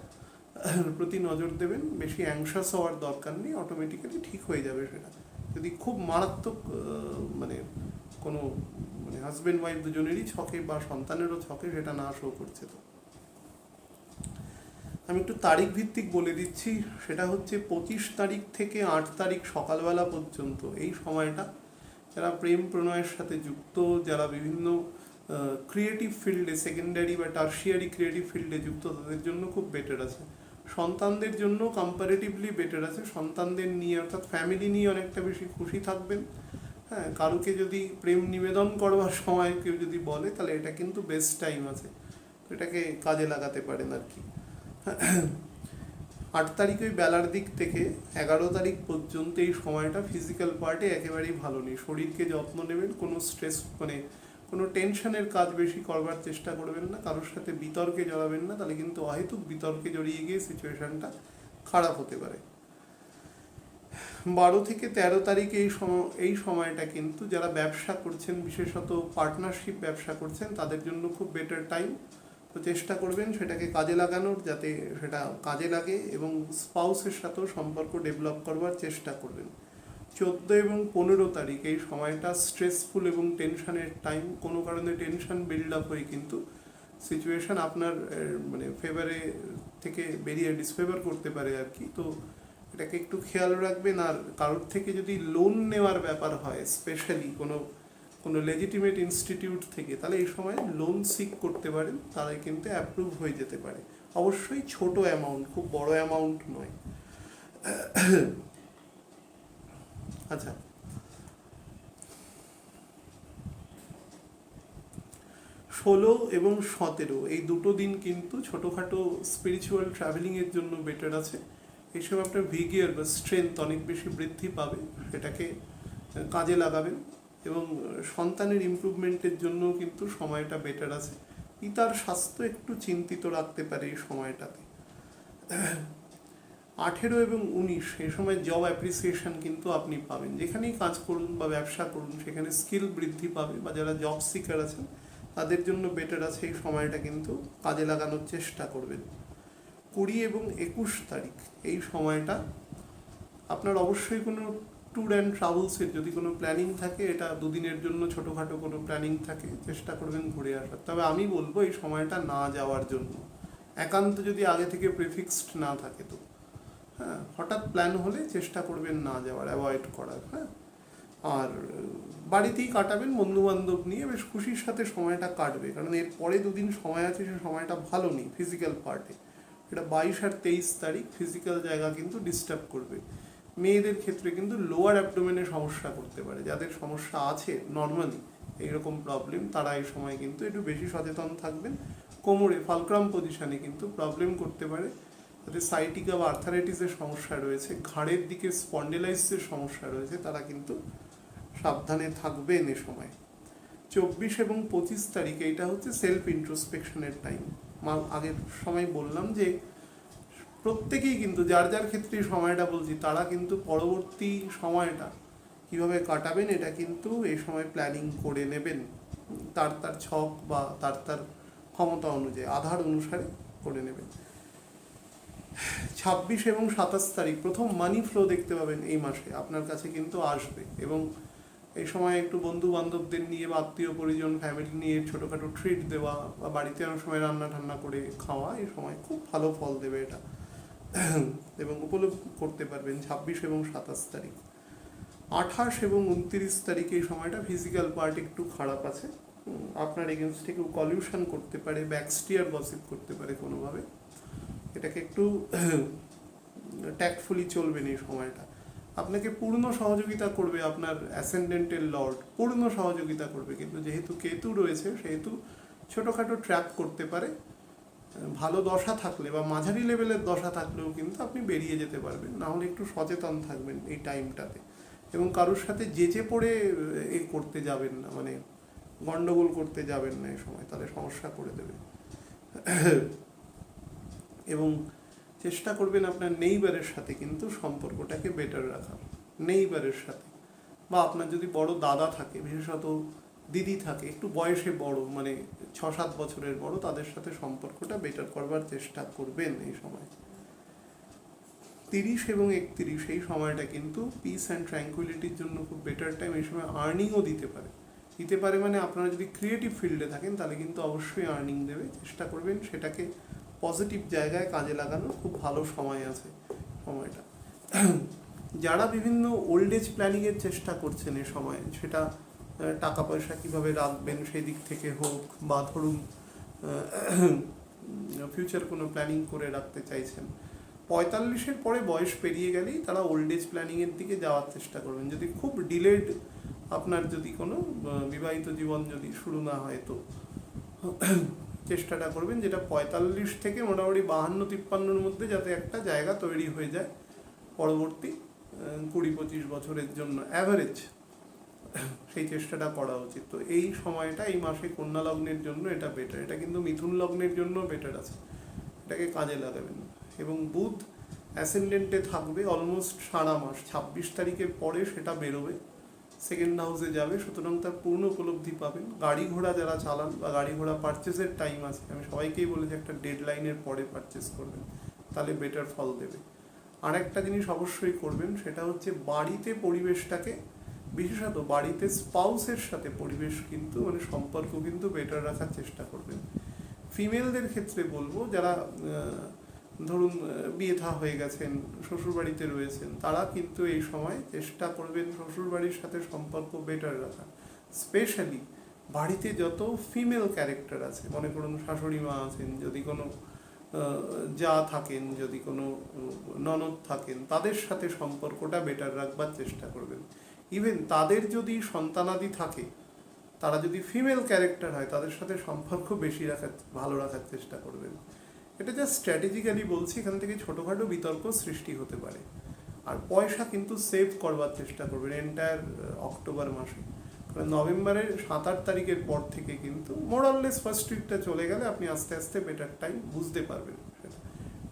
প্রতি নজর দেবেন। বেশি অ্যাংশাস হওয়ার দরকার নেই, অটোমেটিক্যালি ঠিক হয়ে যাবে সেটা। যদি খুব মারাত্মক মানে কোনো মানে হাজব্যান্ড ওয়াইফ দুজনেরই ছকে বা সন্তানেরও ছকে সেটা না শো করছে, তো আমি একটু তারিখ ভিত্তিক বলে দিচ্ছি। সেটা হচ্ছে 25 তারিখ থেকে 8 তারিখ সকালবেলা পর্যন্ত এই সময়টা যারা প্রেম প্রণয়ের সাথে যুক্ত, যারা বিভিন্ন ক্রিয়েটিভ ফিল্ডে, সেকেন্ডারি বা টার্সিয়ারি ক্রিয়েটিভ ফিল্ডে যুক্ত, তাদের জন্য খুব বেটার আছে। সন্তানদের জন্য কম্পারেটিভলি বেটার আছে। সন্তানদের নিয়ে অর্থাৎ ফ্যামিলি নিয়ে অনেকটা বেশি খুশি থাকবেন। হ্যাঁ, কারুকে যদি প্রেম নিবেদন করবার সময় কেউ যদি বলে তাহলে এটা কিন্তু বেস্ট টাইম আছে, এটাকে কাজে লাগাতে পারেন আর কি। 8 তারিখ ওই বেলার দিক থেকে 11 তারিখ পর্যন্ত এই সময়টা ফিজিক্যাল পার্টে একেবারেই ভালো নেই। শরীরকে যত্ন নেবেন, কোনো স্ট্রেস মানে কোনো টেনশনের কাজ বেশি করবার চেষ্টা করবেন না, কারোর সাথে বিতর্কে জড়াবেন না, তাহলে কিন্তু অহেতুক বিতর্কে জড়িয়ে গিয়ে সিচুয়েশনটা খারাপ হতে পারে। 12 থেকে 13 তারিখ এই সময়টা কিন্তু যারা ব্যবসা করছেন, বিশেষত পার্টনারশিপ ব্যবসা করছেন, তাদের জন্য খুব বেটার টাইম। তো চেষ্টা করবেন সেটাকে কাজে লাগানোর, যাতে সেটা কাজে লাগে, এবং স্পাউসের সাথেও সম্পর্ক ডেভেলপ করবার চেষ্টা করবেন। 14 এবং 15 তারিখ এই সময়টা স্ট্রেসফুল এবং টেনশনের টাইম। কোনো কারণে টেনশন বিল্ড আপ হয়ে কিন্তু সিচুয়েশন আপনার মানে ফেভারে থেকে বেরিয়ে ডিসফেভার করতে পারে আর কি। তো এটাকে একটু খেয়াল রাখবেন। আর কারোর থেকে যদি লোন নেওয়ার ব্যাপার হয়, স্পেশালি কোনো লেজিটিমেট ইনস্টিটিউট থেকে, তাহলে এই সময় লোন সিক করতে পারেন, তাহলে কিন্তু অ্যাপ্রুভ হয়ে যেতে পারে। অবশ্যই ছোট অ্যামাউন্ট, খুব বড় অ্যামাউন্ট নয়। আচ্ছা, 16 এবং 17 এই দুটো দিন কিন্তু ছোটোখাটো স্পিরিচুয়াল ট্রাভেলিংয়ের জন্য বেটার আছে। এইসব আপনার ভিগিয়ার বা স্ট্রেংথ অনেক বেশি বৃদ্ধি পাবে, সেটাকে কাজে লাগাবেন। এবং সন্তানের ইমপ্রুভমেন্টের জন্য কিন্তু সময়টা বেটার আছে। পিতার স্বাস্থ্য একটু চিন্তিত রাখতে পারে এই সময়টাতে। 18 এবং 19 এই সময় জব অ্যাপ্রিসিয়েশন কিন্তু আপনি পাবেন। যেখানেই কাজ করুন বা ব্যবসা করুন, সেখানে স্কিল বৃদ্ধি পাবে, বা যারা জব সিকার আছেন তাদের জন্য বেটার আছে। এই সময়টা কিন্তু কাজে লাগানোর চেষ্টা করবেন। 20 এবং 21 তারিখ এই সময়টা আপনার অবশ্যই কোনো ট্যুর অ্যান্ড ট্রাভেলসের যদি কোনো প্ল্যানিং থাকে, এটা দুদিনের জন্য ছোটোখাটো কোনো প্ল্যানিং থাকে, চেষ্টা করবেন ঘুরে আসার। তবে আমি বলবো এই সময়টা না যাওয়ার জন্য, একান্ত যদি আগে থেকে প্রিফিক্সড না থাকে তো। হ্যাঁ, হঠাৎ প্ল্যান হলে চেষ্টা করবেন না যাওয়ার, অ্যাভয়েড করার। হ্যাঁ, আর বাড়িতেই কাটাবেন বন্ধু বান্ধব নিয়ে, বেশ খুশির সাথে সময়টা কাটবে। কারণ এর পরে দুদিন সময় আছে, সে সময়টা ভালো নেই ফিজিক্যাল পার্টে। এটা 22 আর 23 তারিখ ফিজিক্যাল জায়গা কিন্তু ডিস্টার্ব করবে। মেয়েদের ক্ষেত্রে কিন্তু লোয়ার অ্যাবডোমেনে সমস্যা করতে পারে। যাদের সমস্যা আছে নর্মালি এইরকম প্রবলেম, তারা এই সময় কিন্তু একটু বেশি সচেতন থাকবেন। কোমরে ফালক্রাম পজিশনে কিন্তু প্রবলেম করতে পারে। যাদের সাইটিকা বা আর্থারাইটিসের সমস্যা রয়েছে, ঘাড়ের দিকে স্পন্ডেলাইসিসের সমস্যা রয়েছে, তারা কিন্তু সাবধানে থাকবেন এ সময়। 24 এবং 25 তারিখ এইটা হচ্ছে সেলফ ইন্ট্রোস্পেকশনের টাইম। আগের সময় বললাম যে প্রত্যেকেই কিন্তু যার যার ক্ষেত্রে সময়টা বলছি, তারা কিন্তু পরবর্তী সময়টা কিভাবে কাটাবেন এটা কিন্তু এই সময় প্ল্যানিং করে নেবেন। তার ছক বা তার ক্ষমতা অনুযায়ী, আধার অনুসারে করে নেবেন। 26 এবং 27 তারিখ প্রথম মানি ফ্লো দেখতে পাবেন এই মাসে, আপনার কাছে কিন্তু আসবে। এবং এই সময় একটু বন্ধু বান্ধবদের নিয়ে বা আত্মীয় পরিজন ফ্যামিলি নিয়ে ছোটোখাটো ট্রিট দেওয়া, বা বাড়িতে অনেক সময় রান্না ঠান্না করে খাওয়া, এই সময় খুব ভালো ফল দেবে এটা, এবং উপলব্ধি করতে পারবেন। 26 এবং 27 তারিখ। 28 এবং 29 তারিখে এই সময়টা ফিজিক্যাল পার্ট একটু খারাপ আছে। আপনার এগেনস্টে কেউ কলিউশন করতে পারে, ব্যাকস্টিয়ার গসিপ করতে পারে কোনোভাবে। এটাকে একটু ট্যাক্টফুলি চলবেন এই সময়টা। আপনাকে পূর্ণ সহযোগিতা করবে আপনার অ্যাসেন্ডেন্টের লর্ড, পূর্ণ সহযোগিতা করবে। কিন্তু যেহেতু কেতু রয়েছে, সেহেতু ছোটোখাটো ট্র্যাপ করতে পারে। ভালো দশা থাকলে বা মাঝারি লেভেলের দশা থাকলেও কিন্তু আপনি বেরিয়ে যেতে পারবেন। না হলে একটু সচেতন থাকবেন এই টাইমটাতে। এবং কারোর সাথে যেচে পড়ে করতে যাবেন না, মানে গন্ডগোল করতে যাবেন না এই সময়, তাহলে সমস্যা করে দেবে। এবং চেষ্টা করবেন আপনার নেইবারের সাথে কিন্তু সম্পর্কটাকে বেটার রাখার। নেইবারের সাথে, বা আপনার যদি বড় দাদা থাকে, বিশেষত দিদি থাকে একটু বয়সে বড়, মানে 6-7 বছরের বড়, তাদের সাথে সম্পর্কটা বেটার করবার চেষ্টা করবেন এই সময়। 30 এবং 31 এই সময়টা কিন্তু পিস অ্যান্ড ট্র্যাঙ্কুইলিটির জন্য খুব বেটার টাইম। এই সময় আর্নিংও দিতে পারে, মানে আপনারা যদি ক্রিয়েটিভ ফিল্ডে থাকেন তাহলে কিন্তু অবশ্যই আর্নিং দেবে। চেষ্টা করবেন সেটাকে পজিটিভ জায়গায় কাজে লাগানোর, খুব ভালো সময় আছে সময়টা। যারা বিভিন্ন ওল্ড এজ প্ল্যানিংয়ের চেষ্টা করছেন এ সময়, সেটা টাকা পয়সা কীভাবে রাখবেন সেই দিক থেকে হোক, বা ধরুন ফিউচার কোনো প্ল্যানিং করে রাখতে চাইছেন, 45-এর পরে বয়স পেরিয়ে গেলেই তারা ওল্ড এজ প্ল্যানিংয়ের দিকে যাওয়ার চেষ্টা করবেন। যদি খুব ডিলেড আপনার যদি কোনো বিবাহিত জীবন যদি শুরু না হয়, তো চেষ্টাটা করবেন যেটা 45 থেকে মোটামুটি 52-53-র মধ্যে যাতে একটা জায়গা তৈরি হয়ে যায় পরবর্তী 20-25 বছরের জন্য অ্যাভারেজ, সেই চেষ্টাটা করা উচিত। তো এই সময়টা এই মাসে কন্যা লগ্নের জন্য এটা বেটার। এটা কিন্তু মিথুন লগ্নের জন্য বেটার আছে, এটাকে কাজে লাগাবেন। এবং বুধ অ্যাসেন্ডেন্টে থাকবে অলমোস্ট সারা মাস, 26 তারিখের পরে সেটা বেরোবে, সেকেন্ড হাউসে যাবে, সুতরাং তার পূর্ণ উপলব্ধি পাবেন। গাড়ি ঘোড়া যারা চালান বা গাড়ি ঘোড়া পারচেসের টাইম আছে, আমি সবাইকেই বলি যে একটা ডেডলাইনের পরে পারচেস করবেন, তাহলে বেটার ফল দেবে। আর একটা জিনিস অবশ্যই করবেন, সেটা হচ্ছে বাড়িতে পরিবেশটাকে, বিশেষত বাড়িতে স্পাউসের সাথে পরিবেশ কিন্তু মানে সম্পর্ক কিন্তু বেটার রাখার চেষ্টা করবেন। ফিমেলদের ক্ষেত্রে বলবো, যারা ধরুন বিয়ে থা হয়ে গেছেন, শ্বশুরবাড়িতে রয়েছেন, তারা কিন্তু এই সময় চেষ্টা করবেন শ্বশুরবাড়ির সাথে সম্পর্ক বেটার রাখা। স্পেশালি বাড়িতে যত ফিমেল ক্যারেক্টার আছে, মনে করুন শাশুড়ি মা আছেন, যদি কোনো যা থাকেন, যদি কোনো ননদ থাকেন, তাদের সাথে সম্পর্কটা বেটার রাখবার চেষ্টা করবেন। ইভেন তাদের যদি সন্তানাদি থাকে, তারা যদি ফিমেল ক্যারেক্টার হয়, তাদের সাথে সম্পর্ক বেশি রাখার, ভালো রাখার চেষ্টা করবেন। এটা জাস্ট স্ট্র্যাটেজিক্যালি বলছি, এখান থেকে ছোটোখাটো বিতর্ক সৃষ্টি হতে পারে। আর পয়সা কিন্তু সেভ করবার চেষ্টা করবেন এন্টায়ার অক্টোবর মাসে। কারণ নভেম্বরের 7-8 তারিখের পর থেকে কিন্তু মোরাললেস ফার্স্ট উইকটা চলে গেলে আপনি আস্তে আস্তে বেটার টাইম বুঝতে পারবেন, সেটা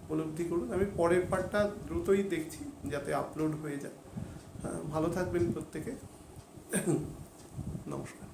উপলব্ধি করুন। আমি পরের পার্টটা দ্রুতই দেখছি যাতে আপলোড হয়ে যায়। ভালো থাকবেন প্রত্যেকে। নমস্কার।